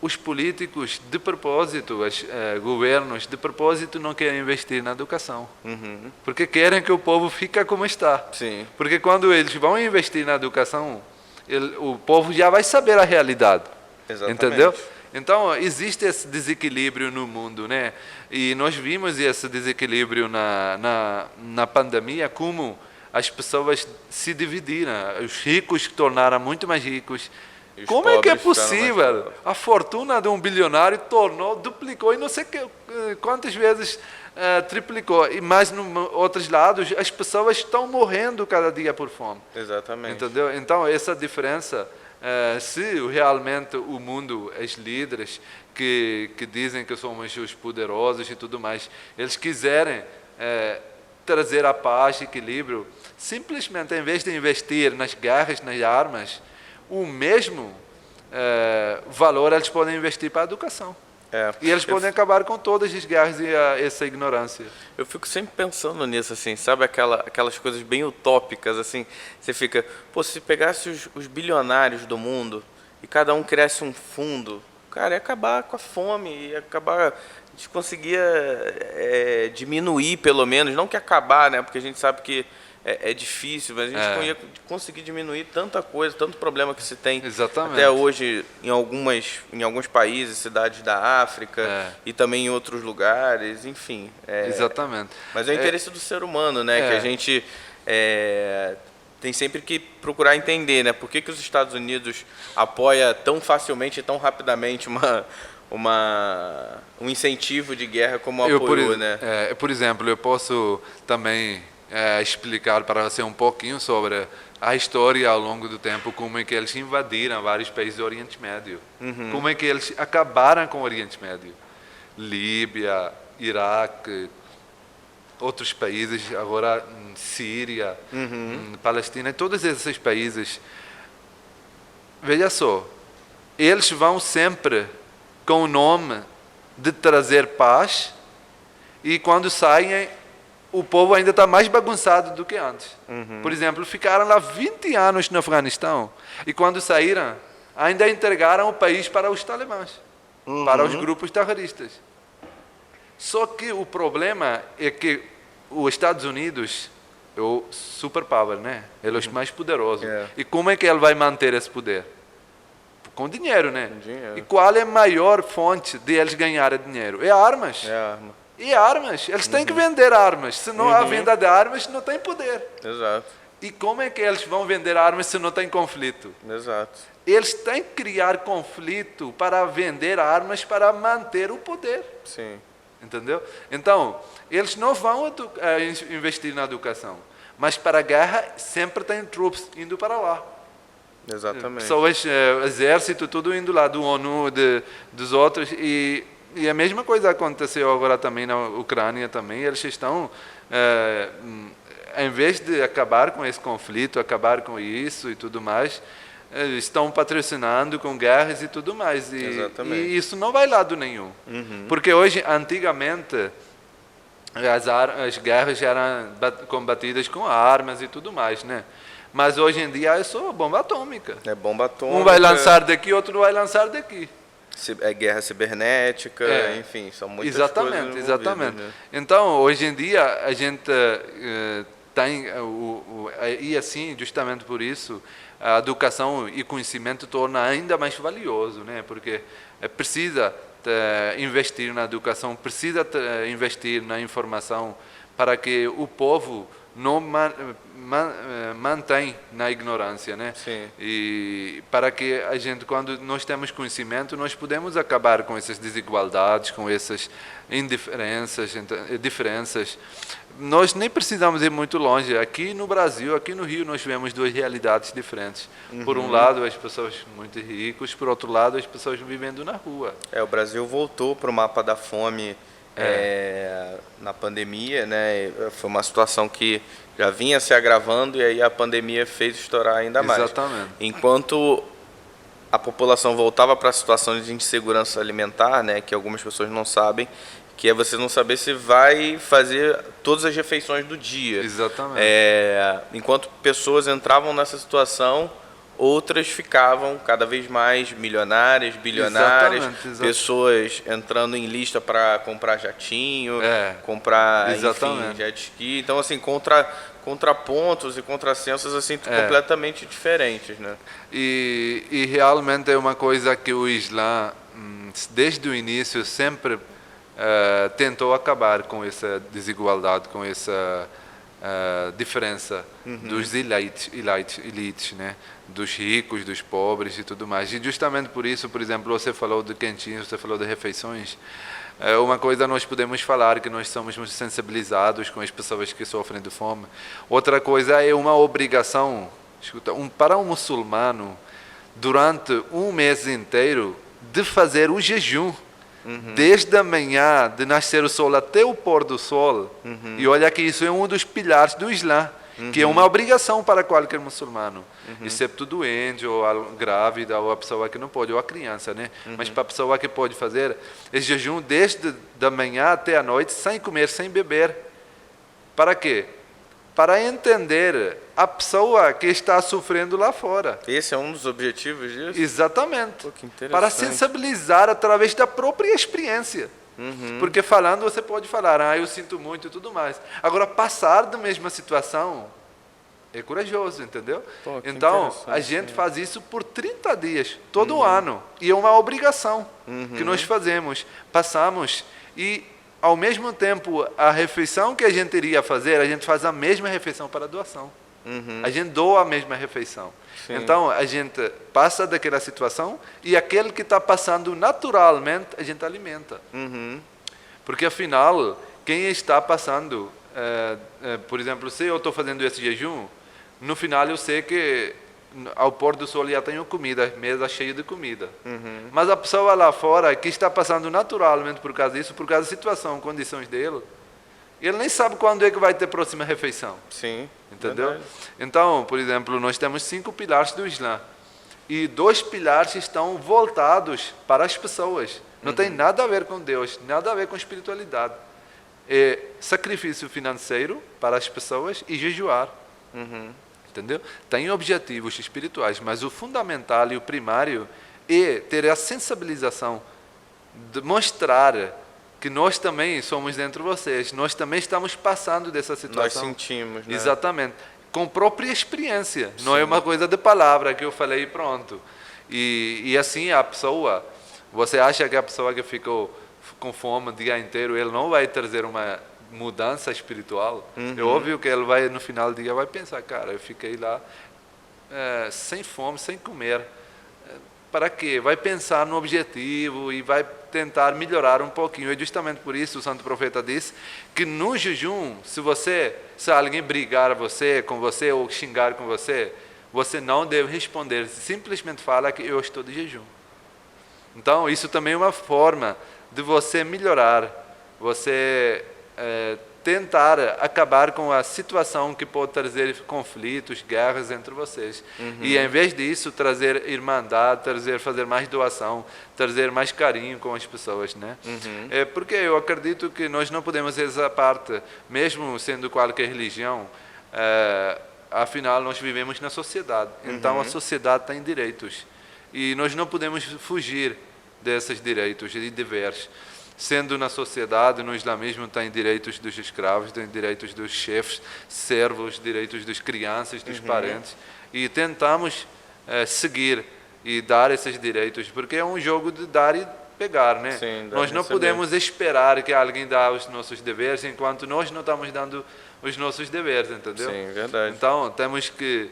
os políticos, de propósito, os governos, de propósito, não querem investir na educação. Porque querem que o povo fique como está. Sim. Porque quando eles vão investir na educação, o povo já vai saber a realidade. Exatamente. Entendeu? Então, existe esse desequilíbrio no mundo, né? E nós vimos esse desequilíbrio na pandemia, como as pessoas se dividiram. Os ricos se tornaram muito mais ricos. E os Como é que é pobres ficaram mais possível? pobres. A fortuna de um bilionário duplicou e não sei quantas vezes triplicou. E mais outros lados, as pessoas estão morrendo cada dia por fome. Exatamente. Entendeu? Então, essa diferença, se realmente o mundo, os líderes que dizem que somos os poderosos e tudo mais, eles quiserem trazer a paz e equilíbrio, simplesmente, em vez de investir nas guerras, nas armas, o mesmo valor eles podem investir para a educação. E eles podem acabar com todas as guerras e essa ignorância. Eu fico sempre pensando nisso, assim, sabe aquelas coisas bem utópicas, assim, você fica, pô, se pegasse os bilionários do mundo e cada um criasse um fundo, cara, ia acabar com a fome, ia acabar, a gente conseguia diminuir pelo menos, não que acabar, né, porque a gente sabe que é difícil, mas a gente ia conseguir diminuir tanta coisa, tanto problema que se tem. Exatamente. Até hoje em alguns países, cidades da África e também em outros lugares, enfim. Exatamente. Mas é o interesse do ser humano, né? Que a gente tem sempre que procurar entender, né? Por que os Estados Unidos apoia tão facilmente e tão rapidamente um incentivo de guerra como apoiou, né? Por exemplo, eu posso também explicar para você um pouquinho sobre a história ao longo do tempo, como é que eles invadiram vários países do Oriente Médio, como é que eles acabaram com o Oriente Médio, Líbia, Iraque, outros países, agora Síria, Palestina, todos esses países. Veja só, eles vão sempre com o nome de trazer paz, e quando saem o povo ainda está mais bagunçado do que antes. Por exemplo, ficaram lá 20 anos no Afeganistão e quando saíram, ainda entregaram o país para os talibãs, para os grupos terroristas. Só que o problema é que os Estados Unidos é o superpower, né? Ele é o mais poderoso. E como é que ele vai manter esse poder? Com dinheiro, né? E qual é a maior fonte de eles ganharem dinheiro? É armas. Arma. E armas, eles têm que vender armas. Se não há venda de armas, não tem poder. Exato. E como é que eles vão vender armas se não tem conflito? Exato. Eles têm que criar conflito para vender armas para manter o poder. Sim. Entendeu? Então, eles não vão investir na educação. Mas para a guerra, sempre tem troops indo para lá. Exatamente. Pessoas, exército, tudo indo lá, do ONU, dos outros. E a mesma coisa aconteceu agora também na Ucrânia também. Eles estão, em vez de acabar com esse conflito, acabar com isso e tudo mais, estão patrocinando com guerras e tudo mais. E isso não vai lado nenhum. Porque hoje, antigamente, as guerras eram combatidas com armas e tudo mais, né? Mas hoje em dia é só bomba atômica. É bomba atômica. Um vai lançar daqui, outro vai lançar daqui. É guerra cibernética, enfim, são muitas coisas. Exatamente. Né? Então, hoje em dia, a gente tem, e assim, justamente por isso, a educação e conhecimento torna ainda mais valioso, né? Porque precisa investir na educação, precisa investir na informação para que o povo não mantém na ignorância, né? Sim. E para que a gente, quando nós temos conhecimento, nós podemos acabar com essas desigualdades, com essas diferenças. Nós nem precisamos ir muito longe. Aqui no Brasil, aqui no Rio, nós vemos duas realidades diferentes. Por um lado, as pessoas muito ricas, por outro lado, as pessoas vivendo na rua. O Brasil voltou para o mapa da fome na pandemia, né? Foi uma situação que já vinha se agravando e aí a pandemia fez estourar ainda mais. Exatamente. Enquanto a população voltava para a situação de insegurança alimentar, né, que algumas pessoas não sabem, que é você não saber se vai fazer todas as refeições do dia. Exatamente. Enquanto pessoas entravam nessa situação, outras ficavam cada vez mais milionárias, bilionárias, Exatamente. pessoas entrando em lista para comprar jatinho, comprar, enfim, jet ski. Então, assim, contrapontos e contrassensos assim, completamente diferentes, né? E realmente é uma coisa que o Islã, desde o início, sempre tentou acabar com essa desigualdade, com essa diferença dos elites, né? Dos ricos, dos pobres e tudo mais. E justamente por isso, por exemplo, você falou de quentinhos, você falou de refeições. Uma coisa nós podemos falar que nós somos muito sensibilizados com as pessoas que sofrem de fome. Outra coisa é uma obrigação, escuta, para um muçulmano, durante um mês inteiro, de fazer o jejum. Desde a manhã, de nascer o sol até o pôr do sol. E olha que isso é um dos pilares do Islã, que é uma obrigação para qualquer muçulmano, exceto doente, ou grávida, ou a pessoa que não pode, ou a criança, né? Mas para a pessoa que pode fazer esse jejum desde da manhã até a noite, sem comer, sem beber. Para quê? Para entender a pessoa que está sofrendo lá fora. Esse é um dos objetivos disso? Exatamente. Pô, que interessante. Para sensibilizar através da própria experiência. Porque falando você pode falar, eu sinto muito e tudo mais. Agora, passar da mesma situação é corajoso, entendeu? Pô, então, a gente faz isso por 30 dias, todo ano. E é uma obrigação que nós fazemos. Passamos e, ao mesmo tempo, a refeição que a gente iria fazer, a gente faz a mesma refeição para a doação. A gente doa a mesma refeição. Sim. Então, a gente passa daquela situação e aquele que está passando naturalmente, a gente alimenta. Porque, afinal, quem está passando, por exemplo, se eu estou fazendo esse jejum, no final eu sei que ao pôr do sol já tenho comida, mesa cheia de comida. Mas a pessoa lá fora, que está passando naturalmente por causa disso, por causa da situação, condições dele, ele nem sabe quando é que vai ter a próxima refeição. Sim. Entendeu? Verdade. Então, por exemplo, nós temos 5 pilares do Islã. E 2 pilares estão voltados para as pessoas. Não tem nada a ver com Deus, nada a ver com espiritualidade. É sacrifício financeiro para as pessoas e jejuar. Entendeu? Tem objetivos espirituais, mas o fundamental e o primário é ter a sensibilização de mostrar que nós também somos dentro de vocês, nós também estamos passando dessa situação. Nós sentimos, né? Exatamente. Com própria experiência. Sim. Não é uma coisa de palavra que eu falei e pronto. E assim a pessoa, você acha que a pessoa que ficou com fome o dia inteiro, ele não vai trazer uma mudança espiritual? É óbvio que ele vai, no final do dia, vai pensar, cara, eu fiquei lá sem fome, sem comer. Para quê? Vai pensar no objetivo e vai tentar melhorar um pouquinho. E justamente por isso o Santo Profeta disse que no jejum, se alguém brigar com você ou xingar com você, você não deve responder. Simplesmente fala que eu estou de jejum. Então, isso também é uma forma de você melhorar, você tentar acabar com a situação que pode trazer conflitos, guerras entre vocês. E, em vez disso, trazer irmandade, fazer mais doação, trazer mais carinho com as pessoas, né? Porque eu acredito que nós não podemos essa parte, mesmo sendo qualquer religião, afinal, nós vivemos na sociedade. Então, a sociedade tem direitos. E nós não podemos fugir desses direitos e deveres. Sendo na sociedade, no islamismo, tem direitos dos escravos, tem direitos dos chefes, servos, direitos das crianças, dos parentes. E tentamos seguir e dar esses direitos, porque é um jogo de dar e pegar, né? Sim, nós não podemos esperar que alguém dê os nossos deveres, enquanto nós não estamos dando os nossos deveres, entendeu? Sim, verdade. Então, temos que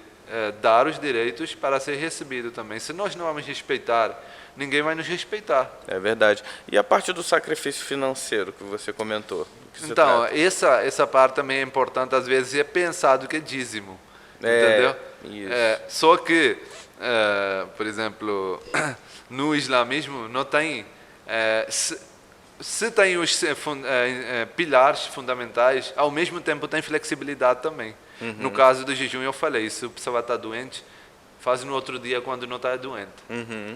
dar os direitos para ser recebido também. Se nós não vamos respeitar, ninguém vai nos respeitar. É verdade. E a parte do sacrifício financeiro que você comentou? Então, essa parte também é importante, às vezes é pensado que é dízimo. Entendeu? Isso. Só que, por exemplo, no islamismo não tem... se tem os pilares fundamentais, ao mesmo tempo tem flexibilidade também. No caso do jejum, eu falei, se a pessoa está doente, faz no outro dia quando não está doente.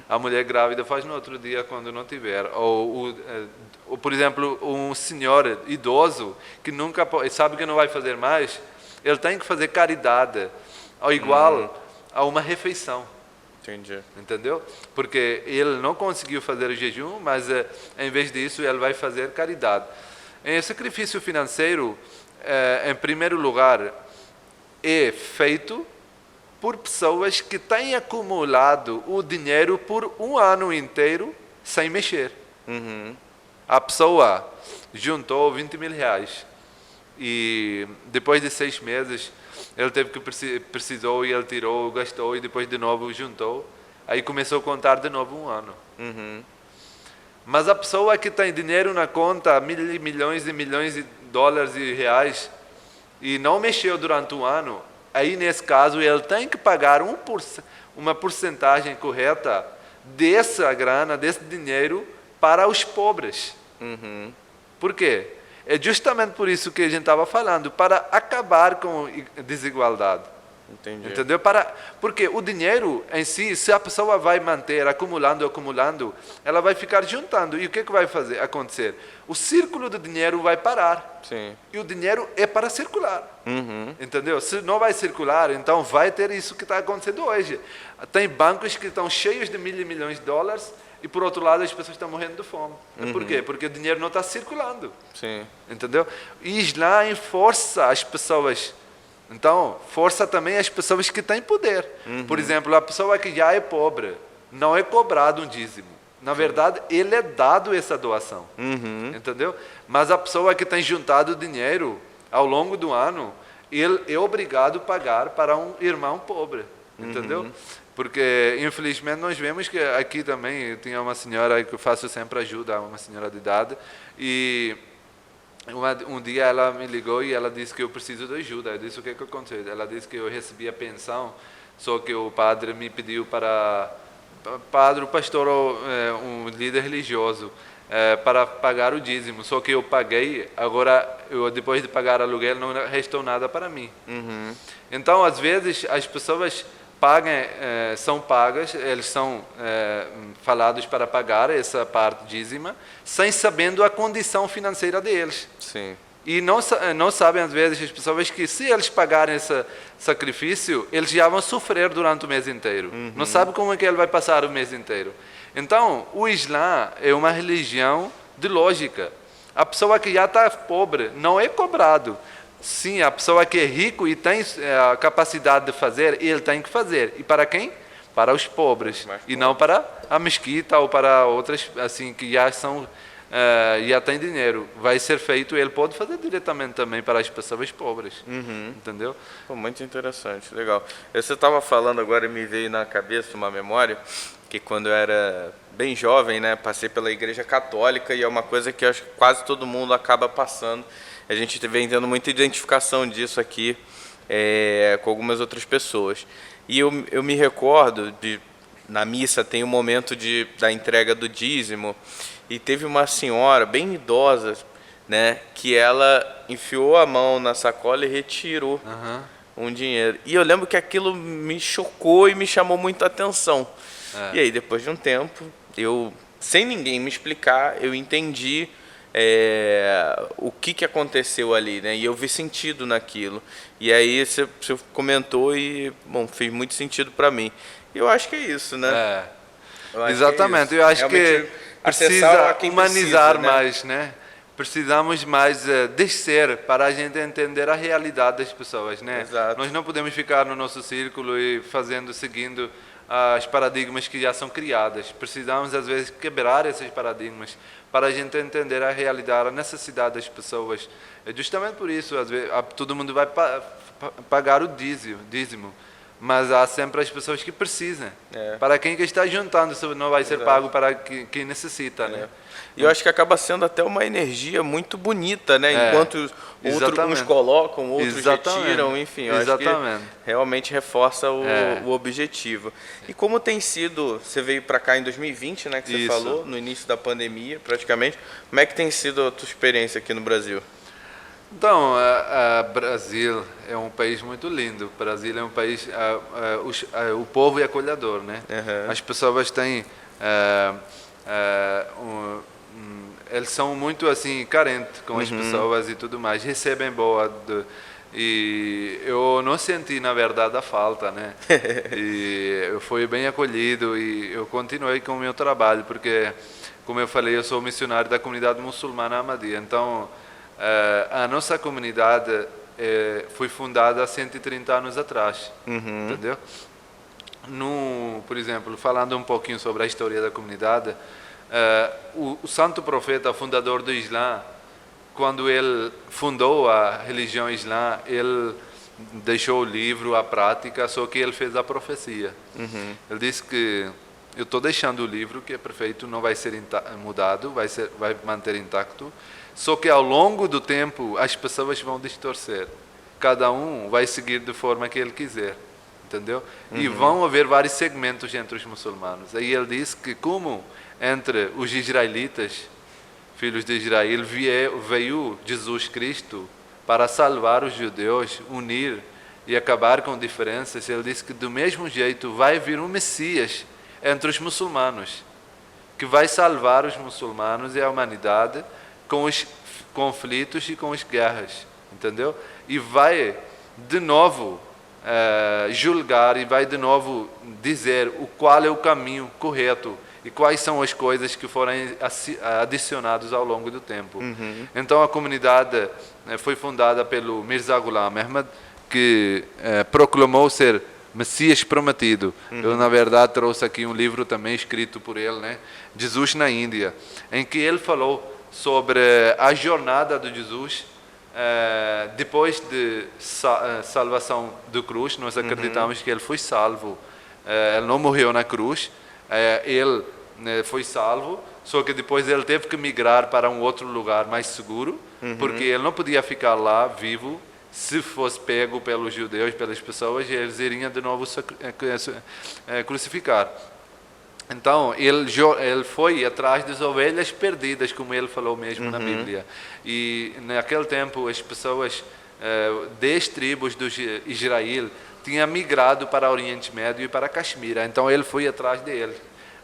A mulher grávida faz no outro dia quando não tiver. Ou, por exemplo, um senhor idoso que nunca sabe que não vai fazer mais, ele tem que fazer caridade, ao igual a uma refeição. Entendi. Entendeu? Porque ele não conseguiu fazer o jejum, mas em vez disso ele vai fazer caridade. Em sacrifício financeiro, em primeiro lugar, é feito por pessoas que têm acumulado o dinheiro por um ano inteiro sem mexer. A pessoa juntou 20 mil reais E depois de 6 meses, ele teve que precisou e ele tirou, gastou e depois de novo juntou. Aí começou a contar de novo um ano. Mas a pessoa que tem dinheiro na conta, milhões e milhões de dólares e reais, e não mexeu durante um ano, aí nesse caso ele tem que pagar uma porcentagem correta dessa grana, desse dinheiro, para os pobres. Por quê? É justamente por isso que a gente estava falando, para acabar com a desigualdade. Entendi. Entendeu? Porque o dinheiro em si, se a pessoa vai manter acumulando, ela vai ficar juntando. E o que vai acontecer? O círculo do dinheiro vai parar. Sim. E o dinheiro é para circular. Entendeu? Se não vai circular, então vai ter isso que está acontecendo hoje. Tem bancos que estão cheios de milhões de dólares e, por outro lado, as pessoas estão morrendo de fome. Por quê? Porque o dinheiro não está circulando. Sim. Entendeu? E Islã força as pessoas. Então, força também as pessoas que têm poder. Por exemplo, a pessoa que já é pobre, não é cobrado um dízimo. Na verdade, ele é dado essa doação. Entendeu? Mas a pessoa que tem juntado dinheiro ao longo do ano, ele é obrigado a pagar para um irmão pobre. Entendeu? Porque, infelizmente, nós vemos que aqui também, eu tinha uma senhora que eu faço sempre ajuda, uma senhora de idade, e um dia ela me ligou e ela disse que eu preciso de ajuda. Eu disse, o que aconteceu? Ela disse que eu recebia pensão, só que o padre me pediu o pastor, um líder religioso, para pagar o dízimo. Só que eu paguei, agora, depois de pagar aluguel, não restou nada para mim. Então, às vezes, as pessoas são pagas, eles são falados para pagar essa parte dízima, sem sabendo a condição financeira deles. Sim. E não sabem, às vezes, as pessoas que se eles pagarem esse sacrifício, eles já vão sofrer durante o mês inteiro. Não sabem como é que ele vai passar o mês inteiro. Então, o Islã é uma religião de lógica. A pessoa que já está pobre não é cobrado. Sim, a pessoa que é rico e tem a capacidade de fazer, ele tem que fazer. E para quem? Para os pobres. E não para a mesquita ou para outras assim que já são já têm dinheiro. Vai ser feito, ele pode fazer diretamente também para as pessoas pobres. Entendeu? Pô, muito interessante, legal. Você estava falando agora e me veio na cabeça uma memória que quando eu era bem jovem, né, passei pela Igreja Católica e é uma coisa que eu acho que quase todo mundo acaba passando. A gente vem tendo muita identificação disso aqui com algumas outras pessoas. E eu me recordo, na missa tem um momento da entrega do dízimo, e teve uma senhora bem idosa, né, que ela enfiou a mão na sacola e retirou um dinheiro. E eu lembro que aquilo me chocou e me chamou muita atenção. E aí, depois de um tempo, sem ninguém me explicar, eu entendi o que aconteceu ali, né? E eu vi sentido naquilo. E aí você comentou e, bom, fez muito sentido para mim. E eu acho que é isso, né? Exatamente. Eu acho que precisa humanizar mais, né? Precisamos mais descer para a gente entender a realidade das pessoas, né? Exato. Nós não podemos ficar no nosso círculo e seguindo as paradigmas que já são criadas. Precisamos, às vezes, quebrar esses paradigmas para a gente entender a realidade, a necessidade das pessoas. É justamente por isso, às vezes, todo mundo vai pagar o dízimo, mas há sempre as pessoas que precisam. Para quem que está juntando, isso não vai ser pago para quem necessita, né? E eu acho que acaba sendo até uma energia muito bonita, né? Enquanto uns colocam, outros retiram, enfim. Eu acho que realmente reforça o objetivo. E como tem sido, você veio para cá em 2020, né? Que você falou, no início da pandemia, praticamente. Como é que tem sido a tua experiência aqui no Brasil? Então, Brasil é um país muito lindo. O Brasil é um país, o povo é acolhedor, né? As pessoas têm, eles são muito assim carentes com as pessoas e tudo mais. Recebem boa e eu não senti na verdade a falta, né? E eu fui bem acolhido e eu continuei com o meu trabalho porque, como eu falei, eu sou missionário da comunidade muçulmana Ahmadiyya. Então a nossa comunidade foi fundada há 130 anos atrás, entendeu? Por exemplo, falando um pouquinho sobre a história da comunidade, o santo profeta, fundador do Islã, quando ele fundou a religião islã, ele deixou o livro, a prática, só que ele fez a profecia. Ele disse que eu estou deixando o livro, que é perfeito, não vai ser mudado, vai manter intacto, só que ao longo do tempo as pessoas vão distorcer. Cada um vai seguir de forma que ele quiser, entendeu? E vão haver vários segmentos entre os muçulmanos. Aí ele disse que como entre os israelitas, filhos de Israel, veio Jesus Cristo para salvar os judeus, unir e acabar com diferenças, ele disse que do mesmo jeito vai vir um Messias entre os muçulmanos, que vai salvar os muçulmanos e a humanidade com os conflitos e com as guerras, entendeu? E vai de novo julgar e vai de novo dizer qual é o caminho correto e quais são as coisas que foram adicionadas ao longo do tempo. Então a comunidade foi fundada pelo Mirza Ghulam Ahmad, que proclamou ser Messias prometido. Eu, na verdade, trouxe aqui um livro também escrito por ele, né? Jesus na Índia, em que ele falou sobre a jornada de Jesus depois de salvação da cruz. Nós acreditamos que ele foi salvo. Ele não morreu na cruz. Ele foi salvo, só que depois ele teve que migrar para um outro lugar mais seguro, porque ele não podia ficar lá vivo. Se fosse pego pelos judeus, pelas pessoas, eles iriam de novo crucificar. Então, ele foi atrás das ovelhas perdidas, como ele falou mesmo na Bíblia. E naquele tempo, as pessoas, 10 tribos de Israel, tinham migrado para o Oriente Médio e para Caxemira. Então, ele foi atrás dele,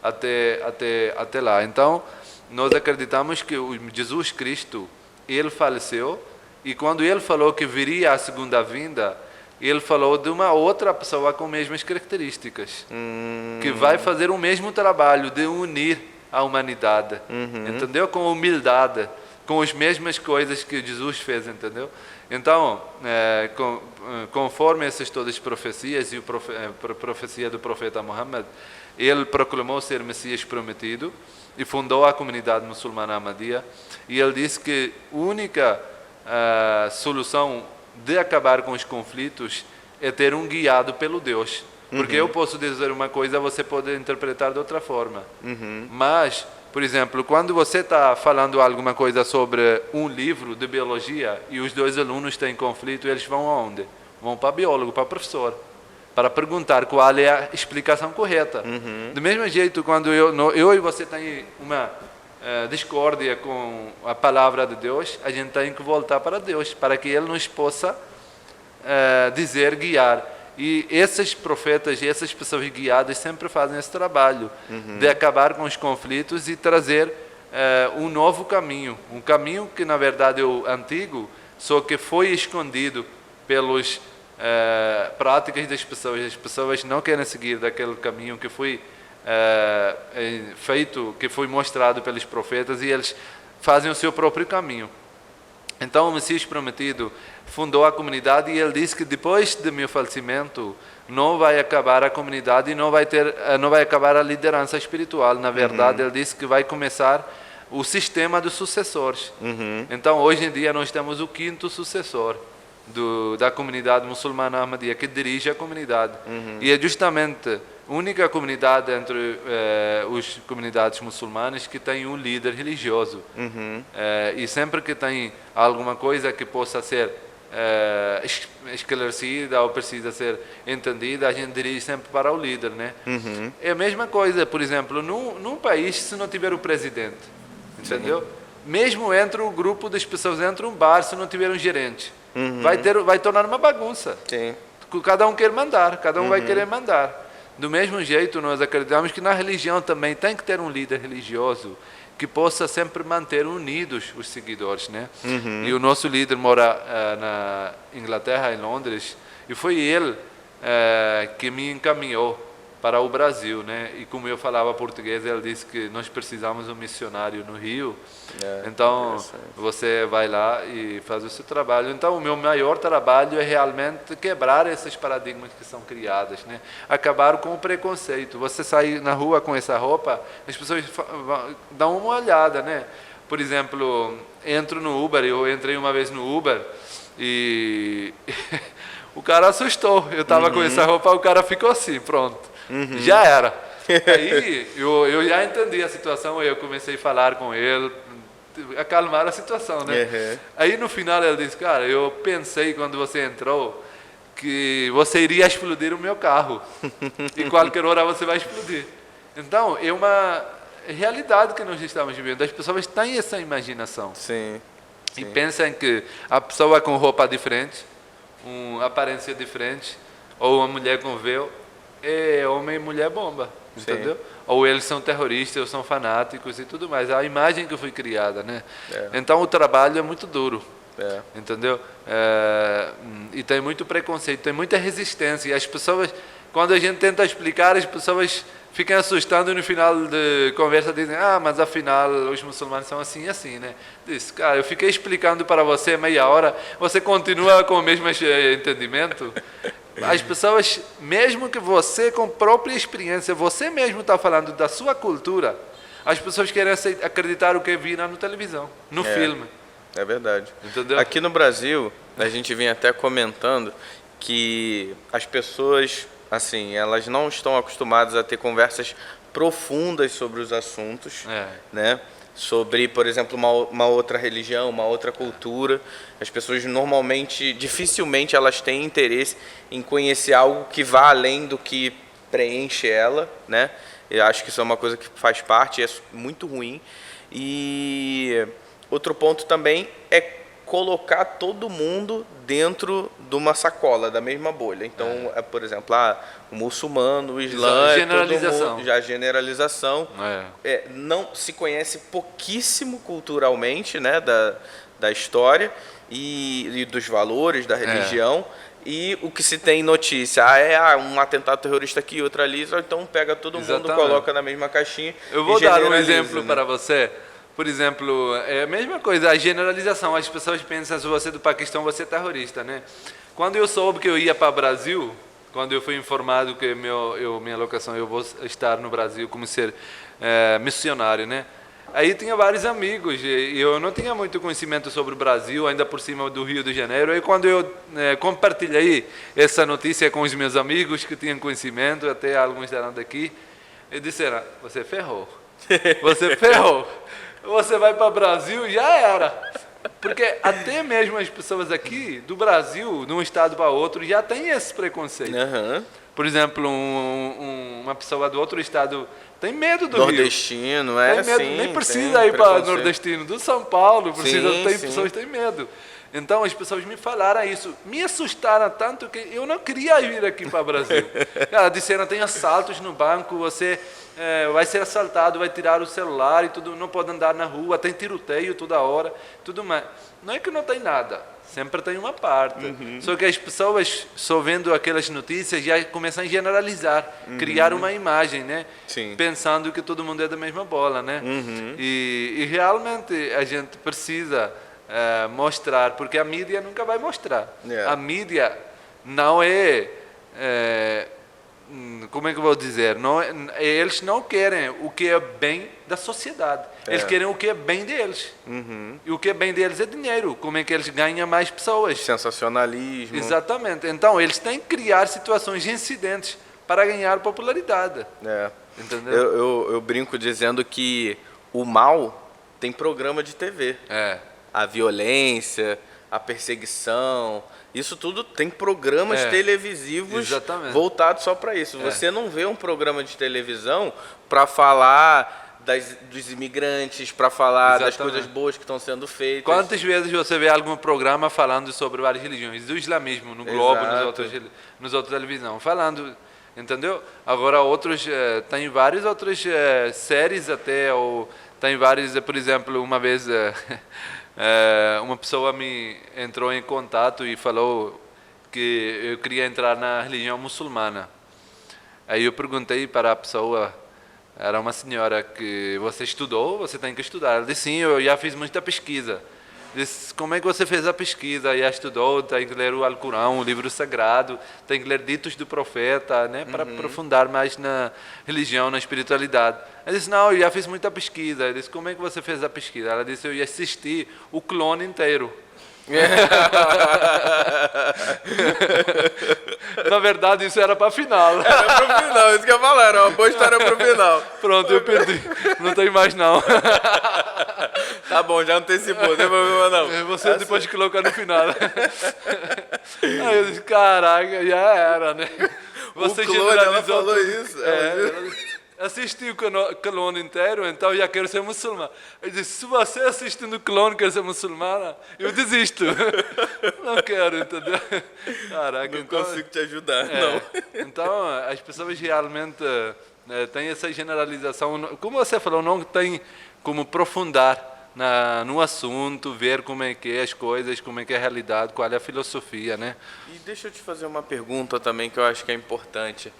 até lá. Então, nós acreditamos que o Jesus Cristo, ele faleceu, e quando ele falou que viria a segunda vinda, ele falou de uma outra pessoa com as mesmas características, que vai fazer o mesmo trabalho de unir a humanidade, entendeu? Com humildade, com as mesmas coisas que Jesus fez, entendeu? Então, conforme essas todas as profecias e a profecia do profeta Muhammad, ele proclamou ser Messias prometido e fundou a comunidade muçulmana Ahmadiyya, e ele disse que a única solução de acabar com os conflitos é ter um guiado pelo Deus. Porque eu posso dizer uma coisa, você pode interpretar de outra forma. Mas, por exemplo, quando você está falando alguma coisa sobre um livro de biologia e os 2 alunos têm conflito, eles vão aonde? Vão para biólogo, para professor, para perguntar qual é a explicação correta. Do mesmo jeito, quando eu e você tem uma discórdia com a palavra de Deus, a gente tem que voltar para Deus, para que Ele nos possa dizer, guiar. E esses profetas e essas pessoas guiadas sempre fazem esse trabalho de acabar com os conflitos e trazer um novo caminho, um caminho que na verdade é o antigo, só que foi escondido pelas práticas das pessoas. As pessoas não querem seguir daquele caminho que foi feito, que foi mostrado pelos profetas, e eles fazem o seu próprio caminho. Então o Messias prometido fundou a comunidade, e ele disse que depois do meu falecimento não vai acabar a comunidade e não vai acabar a liderança espiritual. Na verdade, ele disse que vai começar o sistema dos sucessores. Então hoje em dia nós temos o 5º sucessor da comunidade muçulmana Ahmadiyya, que dirige a comunidade. E é justamente a única comunidade entre as comunidades muçulmanas que tem um líder religioso. E sempre que tem alguma coisa que possa ser esclarecida ou precisa ser entendida, a gente dirige sempre para o líder, né? É a mesma coisa, por exemplo, num país, se não tiver o presidente, entendeu? Mesmo entre o grupo das pessoas, entre um bar, se não tiver um gerente, vai tornar uma bagunça. Cada um quer mandar, cada um vai querer mandar. Do mesmo jeito, nós acreditamos que na religião também tem que ter um líder religioso que possa sempre manter unidos os seguidores, né? E o nosso líder mora na Inglaterra, em Londres, e foi ele que me encaminhou para o Brasil, né? E como eu falava português, ele disse que nós precisamos de um missionário no Rio. Então você vai lá e faz o seu trabalho. Então o meu maior trabalho é realmente quebrar esses paradigmas que são criados, né? Acabar com o preconceito. Você sair na rua com essa roupa, as pessoas dão uma olhada, né? por exemplo, entro no Uber, eu entrei uma vez no Uber e o cara assustou. Eu estava com essa roupa, o cara ficou assim, pronto, já era. Aí eu já entendi a situação, eu comecei a falar com ele, acalmar a situação, né? Aí no final ele disse, cara, eu pensei quando você entrou que você iria explodir o meu carro e qualquer hora você vai explodir. Então é uma realidade que nós estamos vivendo. As pessoas têm essa imaginação. Sim. E pensam que a pessoa com roupa diferente, uma aparência diferente, ou uma mulher com véu, é homem e mulher bomba, entendeu? Ou eles são terroristas, ou são fanáticos e tudo mais. A imagem que foi criada, né? Então o trabalho é muito duro, entendeu? E tem muito preconceito, tem muita resistência. E as pessoas, quando a gente tenta explicar, as pessoas ficam assustando e no final de conversa dizem, mas afinal os muçulmanos são assim e assim, né? Diz, cara, eu fiquei explicando para você meia hora, você continua com o mesmo entendimento? As pessoas, mesmo que você com própria experiência, você mesmo está falando da sua cultura, as pessoas querem acreditar o que viram na televisão, no filme. É verdade. Entendeu? Aqui no Brasil, a gente vinha até comentando que as pessoas, assim, elas não estão acostumadas a ter conversas profundas sobre os assuntos, né? Sobre, por exemplo, uma outra religião, uma outra cultura. As pessoas normalmente, dificilmente elas têm interesse em conhecer algo que vá além do que preenche ela, né? Eu acho que isso é uma coisa que faz parte, é muito ruim. E outro ponto também é colocar todo mundo dentro de uma sacola, da mesma bolha. Então, por exemplo, o muçulmano, o islã, generalização. Todo mundo, já generalização. Não se conhece pouquíssimo culturalmente, né, da história e dos valores da religião. E o que se tem notícia, um atentado terrorista aqui, outro ali, então pega todo mundo, coloca na mesma caixinha. Eu vou dar um exemplo para você. Por exemplo, é a mesma coisa, a generalização. As pessoas pensam, se você é do Paquistão, você é terrorista, né? Quando eu soube que eu ia para o Brasil, quando eu fui informado que minha locação, eu vou estar no Brasil como ser missionário, né? Aí tinha vários amigos, e eu não tinha muito conhecimento sobre o Brasil, ainda por cima do Rio de Janeiro. Aí quando eu compartilhei essa notícia com os meus amigos que tinham conhecimento, até alguns eram daqui, eles disseram, você ferrou, você ferrou. Você vai para o Brasil, já era. Porque até mesmo as pessoas aqui do Brasil, de um estado para outro, já tem esse preconceito. Por exemplo, uma pessoa do outro estado tem medo do nordestino, Rio. Tem medo, nem precisa ir para nordestino, do São Paulo, pessoas têm medo. Então as pessoas me falaram isso, me assustaram tanto que eu não queria vir aqui para o Brasil. Elas disseram, tem assaltos no banco, você vai ser assaltado, vai tirar o celular e tudo, não pode andar na rua, tem tiroteio toda hora, tudo mais. Não é que não tem nada, sempre tem uma parte. Só que as pessoas, só vendo aquelas notícias, já começam a generalizar, criar uma imagem, né? Pensando que todo mundo é da mesma bola, né? E realmente a gente precisa mostrar, porque a mídia nunca vai mostrar. A mídia não como é que eu vou dizer? Eles não querem o que é bem da sociedade. Eles querem o que é bem deles. E o que é bem deles é dinheiro. Como é que eles ganham mais pessoas? Sensacionalismo. Exatamente. Então, eles têm que criar situações incidentes para ganhar popularidade. Entendeu? Eu brinco dizendo que o mal tem programa de TV. A violência, a perseguição, isso tudo tem programas televisivos voltados só para isso. Você não vê um programa de televisão para falar dos imigrantes, para falar das coisas boas que estão sendo feitas. Quantas vezes você vê algum programa falando sobre várias religiões? Do islamismo, no Globo, nos outros televisão, falando, entendeu? Agora outros, tem várias outras séries até, ou tem várias, por exemplo, uma vez... uma pessoa me entrou em contato e falou que eu queria entrar na religião muçulmana. Aí eu perguntei para a pessoa, era uma senhora, que você estudou, você tem que estudar. Ela disse, sim, eu já fiz muita pesquisa. Disse, como é que você fez a pesquisa? E estudou, tem que ler o Alcorão, o livro sagrado, tem que ler ditos do profeta, né? Para aprofundar mais na religião, na espiritualidade. Ela disse, não, eu já fiz muita pesquisa. Eu disse, como é que você fez a pesquisa? Ela disse, eu já assisti o clone inteiro. Na verdade, isso era para final. Era pro final, isso que eu ia falar, era uma boa história pro final. Pronto, eu perdi. Não tem mais, não. Tá bom, já antecipou, não tem problema não. Você depois de colocar no final. Aí eu disse, caraca, já era, né? Você o clone, ela falou isso. Ela assistiu o clone inteiro, então já quero ser muçulmana. Eu disse, se você assistindo o clone quer ser muçulmana, eu desisto. Não quero, entendeu? Caraca, Não então, consigo te ajudar, não. Então, as pessoas realmente têm essa generalização. Como você falou, não tem como aprofundar no assunto, ver como é que é as coisas, como é que é a realidade, qual é a filosofia, né? E deixa eu te fazer uma pergunta também que eu acho que é importante.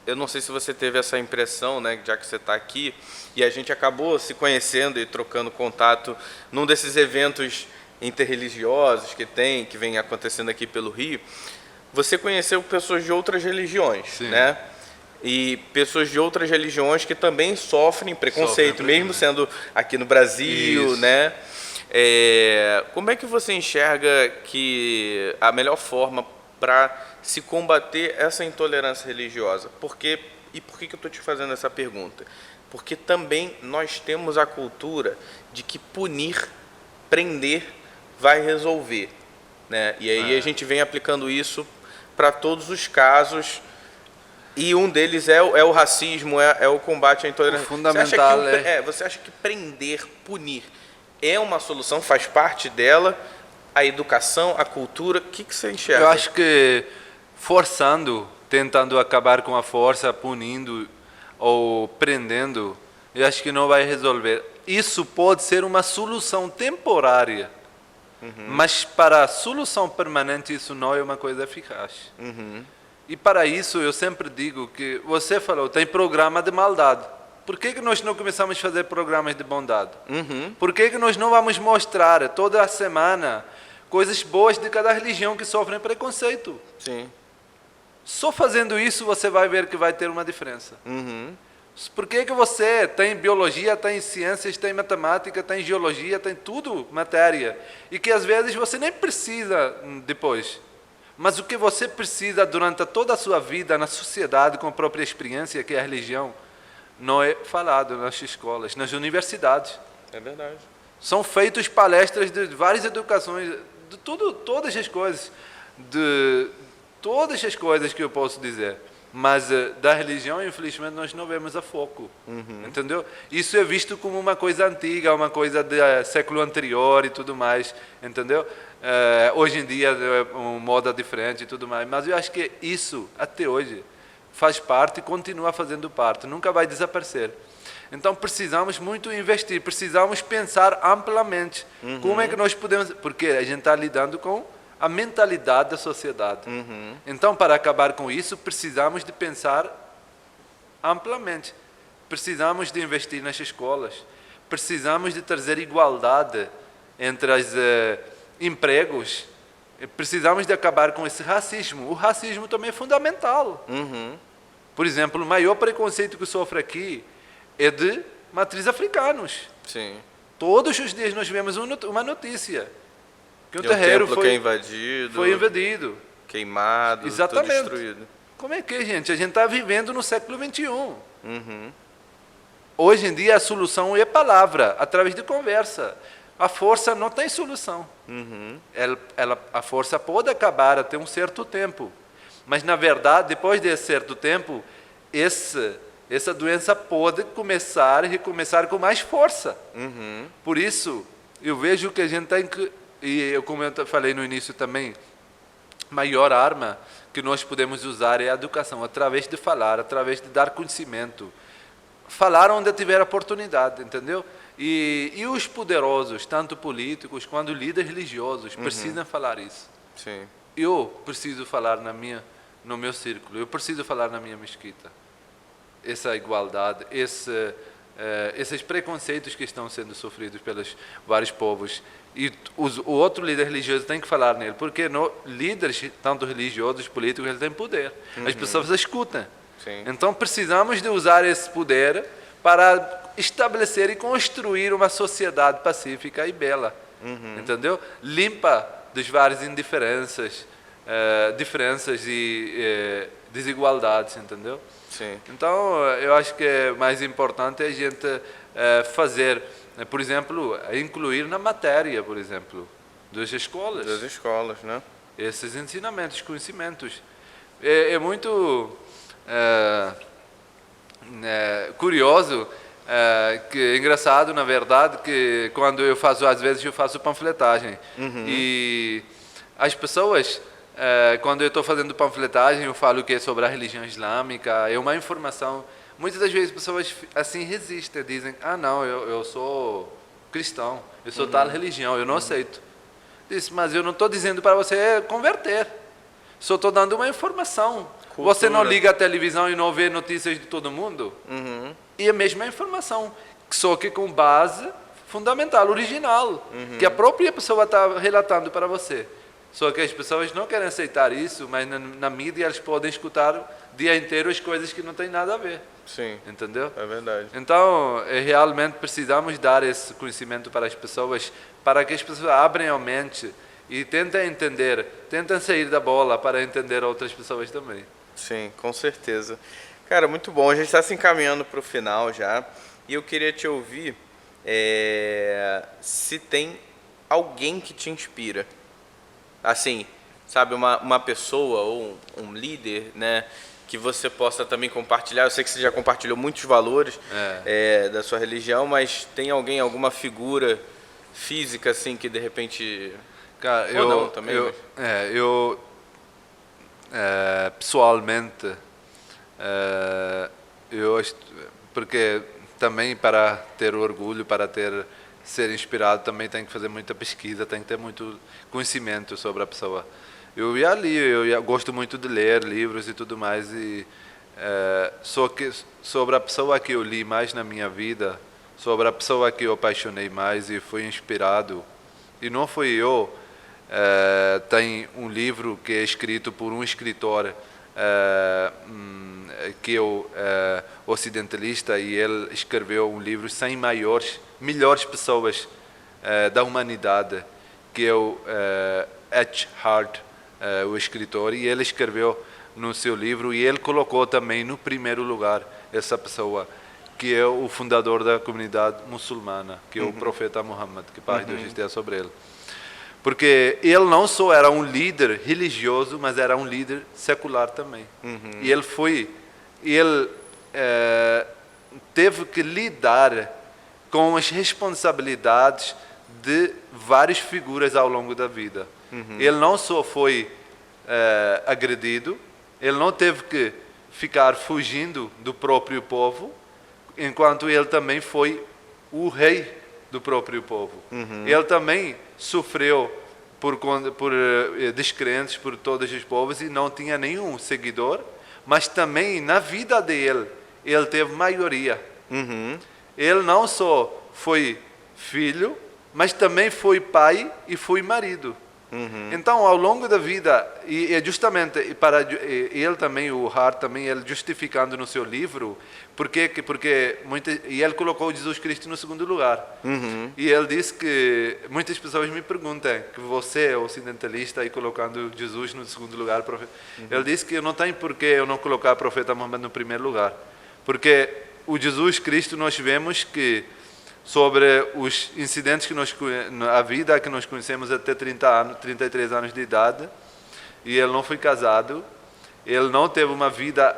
Eu não sei se você teve essa impressão, né, já que você está aqui, e a gente acabou se conhecendo e trocando contato num desses eventos interreligiosos que vem acontecendo aqui pelo Rio. Você conheceu pessoas de outras religiões, Sim. né? E pessoas de outras religiões que também sofrem preconceito, mesmo sendo aqui no Brasil, Isso. né? Como é que você enxerga que a melhor forma para se combater essa intolerância religiosa? Por que eu estou te fazendo essa pergunta? Porque também nós temos a cultura de que punir, prender, vai resolver, né? E aí a gente vem aplicando isso para todos os casos, e um deles é o racismo, é o combate à intolerância. O fundamental você acha que prender, punir, é uma solução, faz parte dela? A educação, a cultura, o que você enxerga? Eu acho que forçando, tentando acabar com a força, punindo ou prendendo, eu acho que não vai resolver. Isso pode ser uma solução temporária, mas para a solução permanente isso não é uma coisa eficaz. E para isso eu sempre digo que, você falou, tem programa de maldade. Por que nós não começamos a fazer programas de bondade? Por que nós não vamos mostrar toda a semana coisas boas de cada religião que sofrem preconceito? Sim. Só fazendo isso você vai ver que vai ter uma diferença. Por que você tem biologia, tem ciências, tem matemática, tem geologia, tem tudo, matéria, e que às vezes você nem precisa depois? Mas o que você precisa durante toda a sua vida na sociedade, com a própria experiência, que é a religião, não é falado nas escolas, nas universidades. É verdade. São feitas palestras de várias educações, de tudo, todas as coisas que eu posso dizer. Mas da religião, infelizmente, nós não vemos a foco. Entendeu? Isso é visto como uma coisa antiga, uma coisa do século anterior e tudo mais. Entendeu? Hoje em dia é uma moda diferente e tudo mais. Mas eu acho que isso, até hoje, faz parte e continua fazendo parte. Nunca vai desaparecer. Então precisamos muito investir, precisamos pensar amplamente. Como é que nós podemos... Porque a gente está lidando com a mentalidade da sociedade. Então, para acabar com isso, precisamos de pensar amplamente. Precisamos de investir nas escolas. Precisamos de trazer igualdade entre os empregos. Precisamos de acabar com esse racismo. O racismo também é fundamental. Por exemplo, o maior preconceito que sofre aqui é de matriz africanos. Sim. Todos os dias nós vemos uma notícia que um E terreiro templo que é invadido, foi invadido, queimado, exatamente, tudo destruído. Como é que, gente? A gente está vivendo no século XXI. Hoje em dia a solução é palavra, através de conversa. A força não tem solução. A força pode acabar até um certo tempo, mas na verdade, depois de certo tempo, essa doença pode começar e recomeçar com mais força. Por isso, eu vejo que a gente tem que, e como eu falei no início também, a maior arma que nós podemos usar é a educação, através de falar, através de dar conhecimento. Falar onde tiver oportunidade, entendeu? E os poderosos, tanto políticos quanto líderes religiosos, precisam falar isso. Sim. Eu preciso falar no meu círculo, eu preciso falar na minha mesquita. Essa igualdade, essa esses preconceitos que estão sendo sofridos pelos vários povos. E o outro líder religioso tem que falar nele, porque líderes, tanto religiosos, políticos, eles têm poder. As pessoas escutam. Sim. Então precisamos de usar esse poder para estabelecer e construir uma sociedade pacífica e bela. Entendeu? Limpa das várias indiferenças, diferenças e desigualdades, entendeu? Sim. Então, eu acho que é mais importante a gente fazer, por exemplo, incluir na matéria, por exemplo, das escolas. Das escolas, né? Esses ensinamentos, conhecimentos. É muito curioso, que é engraçado, na verdade, que quando eu faço, às vezes eu faço panfletagem. E as pessoas... quando eu estou fazendo panfletagem, eu falo que é sobre a religião islâmica, é uma informação. Muitas das vezes as pessoas assim resistem, dizem: ah, não, eu sou cristão, eu sou tal religião, eu não aceito. Diz: mas eu não estou dizendo para você converter, só estou dando uma informação. Cultura. Você não liga a televisão e não vê notícias de todo mundo? E a mesma informação, só que com base fundamental, original, que a própria pessoa está relatando para você. Só que as pessoas não querem aceitar isso, mas na mídia eles podem escutar o dia inteiro as coisas que não têm nada a ver. Sim. Entendeu? É verdade. Então, realmente precisamos dar esse conhecimento para as pessoas, para que as pessoas abram a mente e tentem entender, tentem sair da bola para entender outras pessoas também. Sim, com certeza. Cara, muito bom. A gente está se encaminhando para o final já. E eu queria te ouvir se tem alguém que te inspira. Assim, sabe, uma pessoa ou um líder, né, que você possa também compartilhar. Eu sei que você já compartilhou muitos valores da sua religião, mas tem alguém, alguma figura física, assim, que de repente... Cara, ou não, também, pessoalmente, porque também para ter orgulho, para ser inspirado, também tem que fazer muita pesquisa, tem que ter muito conhecimento sobre a pessoa. Eu gosto muito de ler livros e tudo mais, e só que sobre a pessoa que eu li mais na minha vida, sobre a pessoa que eu apaixonei mais e fui inspirado, e não fui eu, tem um livro que é escrito por um escritor que é ocidentalista, e ele escreveu um livro 100 melhores pessoas da humanidade, que é o Eckhart, o escritor, e ele escreveu no seu livro, e ele colocou também no primeiro lugar essa pessoa, que é o fundador da comunidade muçulmana, que é o profeta Muhammad, que paz de Deus esteja sobre ele. Porque ele não só era um líder religioso, mas era um líder secular também. E ele teve que lidar com as responsabilidades de várias figuras ao longo da vida. Ele não só foi agredido, ele não teve que ficar fugindo do próprio povo, enquanto ele também foi o rei do próprio povo. Ele também sofreu por descrentes por todos os povos e não tinha nenhum seguidor, mas também na vida dele ele teve maioria. Ele não só foi filho, mas também foi pai e foi marido. Então, ao longo da vida, e é justamente para ele também, o Hart também, ele justificando no seu livro, porque e ele colocou Jesus Cristo no segundo lugar. E ele disse que muitas pessoas me perguntam que você é ocidentalista e colocando Jesus no segundo lugar. Ele disse que não tem por que eu não colocar o profeta Muhammad no primeiro lugar, porque o Jesus Cristo nós vemos que sobre os incidentes a vida que nós conhecemos até 33 anos de idade, e ele não foi casado, ele não teve uma vida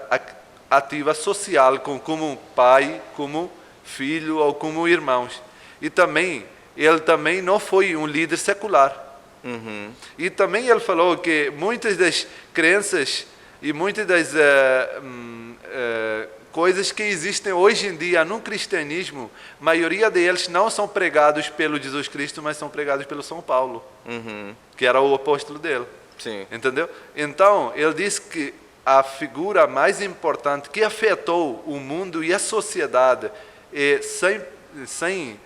ativa social como pai, como filho ou como irmãos. E também, ele também não foi um líder secular. E também ele falou que muitas das crenças e muitas das coisas que existem hoje em dia no cristianismo, a maioria deles não são pregados pelo Jesus Cristo, mas são pregados pelo São Paulo, que era o apóstolo dele. Sim. Entendeu? Então, ele disse que a figura mais importante que afetou o mundo e a sociedade e sem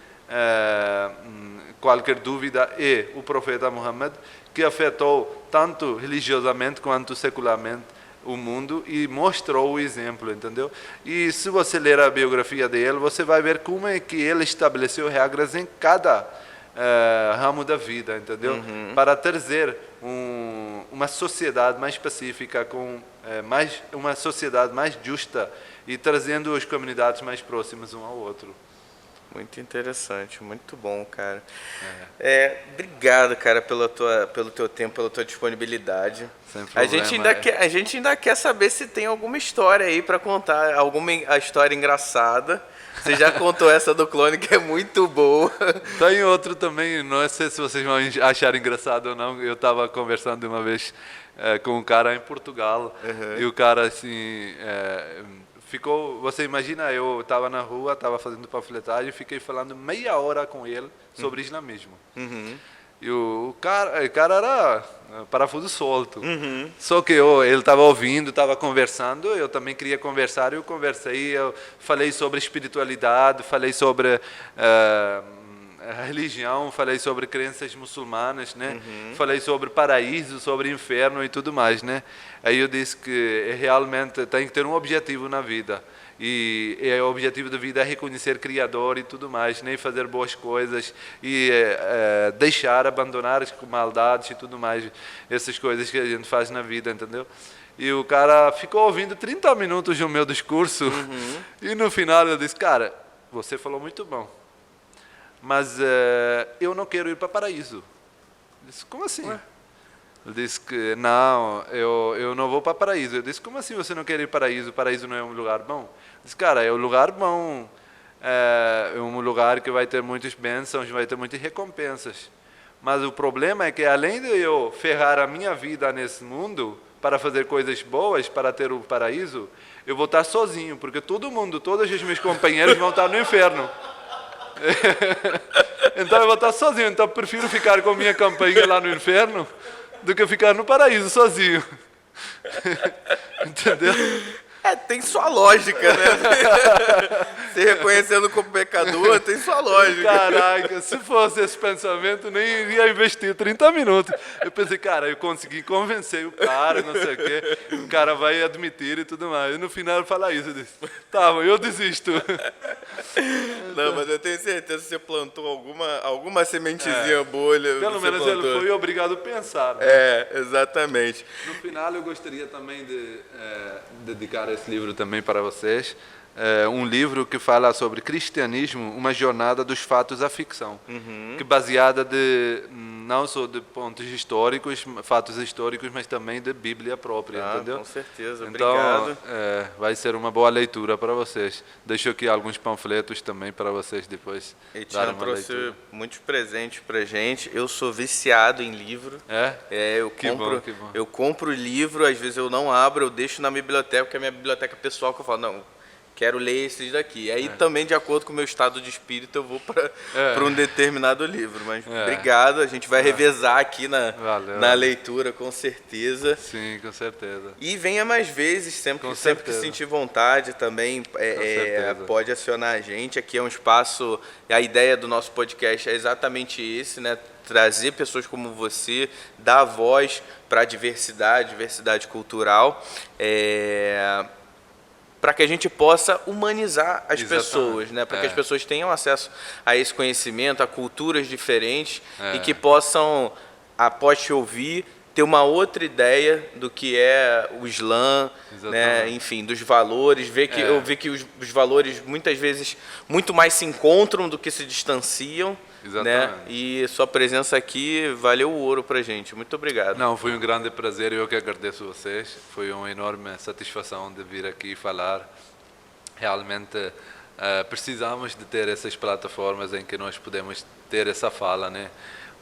qualquer dúvida é o profeta Muhammad, que afetou tanto religiosamente quanto secularmente o mundo e mostrou o exemplo, entendeu? E se você ler a biografia dele, você vai ver como é que ele estabeleceu regras em cada ramo da vida, entendeu? Para trazer uma sociedade mais pacífica, uma sociedade mais justa e trazendo as comunidades mais próximas um ao outro. Muito interessante, muito bom, cara. Obrigado, cara, pelo teu tempo, pela tua disponibilidade. Sem problema, A gente ainda quer saber se tem alguma história aí para contar, alguma história engraçada. Você já contou essa do clone, que é muito boa. Tem outro também, não sei se vocês vão achar engraçado ou não. Eu estava conversando uma vez com um cara em Portugal, e o cara assim ficou. Você imagina, eu estava na rua, estava fazendo panfletagem e fiquei falando meia hora com ele sobre islamismo. E o cara era parafuso solto. Só que ele estava ouvindo, estava conversando, eu também queria conversar, eu conversei, eu falei sobre espiritualidade, falei sobre a religião, falei sobre crenças muçulmanas, né? Falei sobre paraíso, sobre inferno e tudo mais, né? Aí eu disse que realmente tem que ter um objetivo na vida. E o objetivo da vida é reconhecer o Criador e tudo mais, nem fazer boas coisas e abandonar as maldades e tudo mais, essas coisas que a gente faz na vida, entendeu? E o cara ficou ouvindo 30 minutos do meu discurso e no final eu disse, cara, você falou muito bom, mas eu não quero ir para o paraíso. Eu disse, como assim? Ele disse que não, eu não vou para o paraíso. Eu disse, como assim você não quer ir para o paraíso? O paraíso não é um lugar bom? Ele disse, cara, é um lugar bom, é um lugar que vai ter muitas bênçãos, vai ter muitas recompensas. Mas o problema é que além de eu ferrar a minha vida nesse mundo para fazer coisas boas, para ter o paraíso, eu vou estar sozinho, porque todo mundo, todos os meus companheiros vão estar no inferno. Então eu vou estar sozinho, então eu prefiro ficar com minha companhia lá no inferno do que ficar no paraíso sozinho. Entendeu? Tem sua lógica, né? Se reconhecendo como pecador, tem sua lógica. Caraca, se fosse esse pensamento, nem iria investir 30 minutos. Eu pensei, cara, eu consegui convencer o cara, não sei o quê, o cara vai admitir e tudo mais. E no final ele fala isso, eu disse, tá, mas eu desisto. Não, mas eu tenho certeza que você plantou alguma sementezinha bolha. Pelo menos ele foi obrigado a pensar. Né? Exatamente. No final eu gostaria também de dedicar esse livro também para vocês. Um livro que fala sobre cristianismo, uma jornada dos fatos à ficção, que baseada não só de pontos históricos, fatos históricos, mas também de Bíblia própria, entendeu? Com certeza, então, obrigado. Vai ser uma boa leitura para vocês. Deixo aqui alguns panfletos também para vocês depois darem uma trouxe leitura. muitos presentes pra gente. Eu sou viciado em livro. Eu compro livro, às vezes eu não abro, eu deixo na biblioteca, que é a minha biblioteca pessoal, que eu falo, não, quero ler esses daqui. Aí também, de acordo com o meu estado de espírito, eu vou para um determinado livro. Mas obrigado, a gente vai revezar aqui na leitura, com certeza. Sim, com certeza. E venha mais vezes, sempre que sentir vontade também, pode acionar a gente. Aqui é um espaço, a ideia do nosso podcast é exatamente esse, né? Trazer pessoas como você, dar voz para a diversidade cultural, para que a gente possa humanizar as pessoas, né? Para que as pessoas tenham acesso a esse conhecimento, a culturas diferentes e que possam, após te ouvir, ter uma outra ideia do que é o Islã, né? Enfim, dos valores, eu vi que os valores muitas vezes muito mais se encontram do que se distanciam. Né? E sua presença aqui valeu o ouro pra gente. Muito obrigado. Não, foi um grande prazer, eu que agradeço a vocês. Foi uma enorme satisfação de vir aqui falar. Realmente precisamos de ter essas plataformas em que nós podemos ter essa fala, né?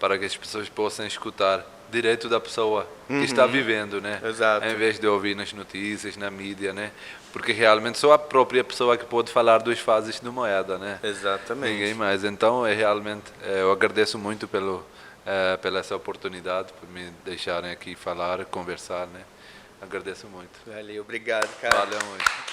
Para que as pessoas possam escutar direito da pessoa que está vivendo, né? Exato. Em vez de ouvir nas notícias, na mídia, né? Porque realmente só a própria pessoa que pode falar duas faces de moeda, né? Exatamente. Ninguém mais. Então, realmente, eu agradeço muito pela essa oportunidade, por me deixarem aqui falar, conversar, né? Agradeço muito. Valeu, obrigado, cara. Valeu muito.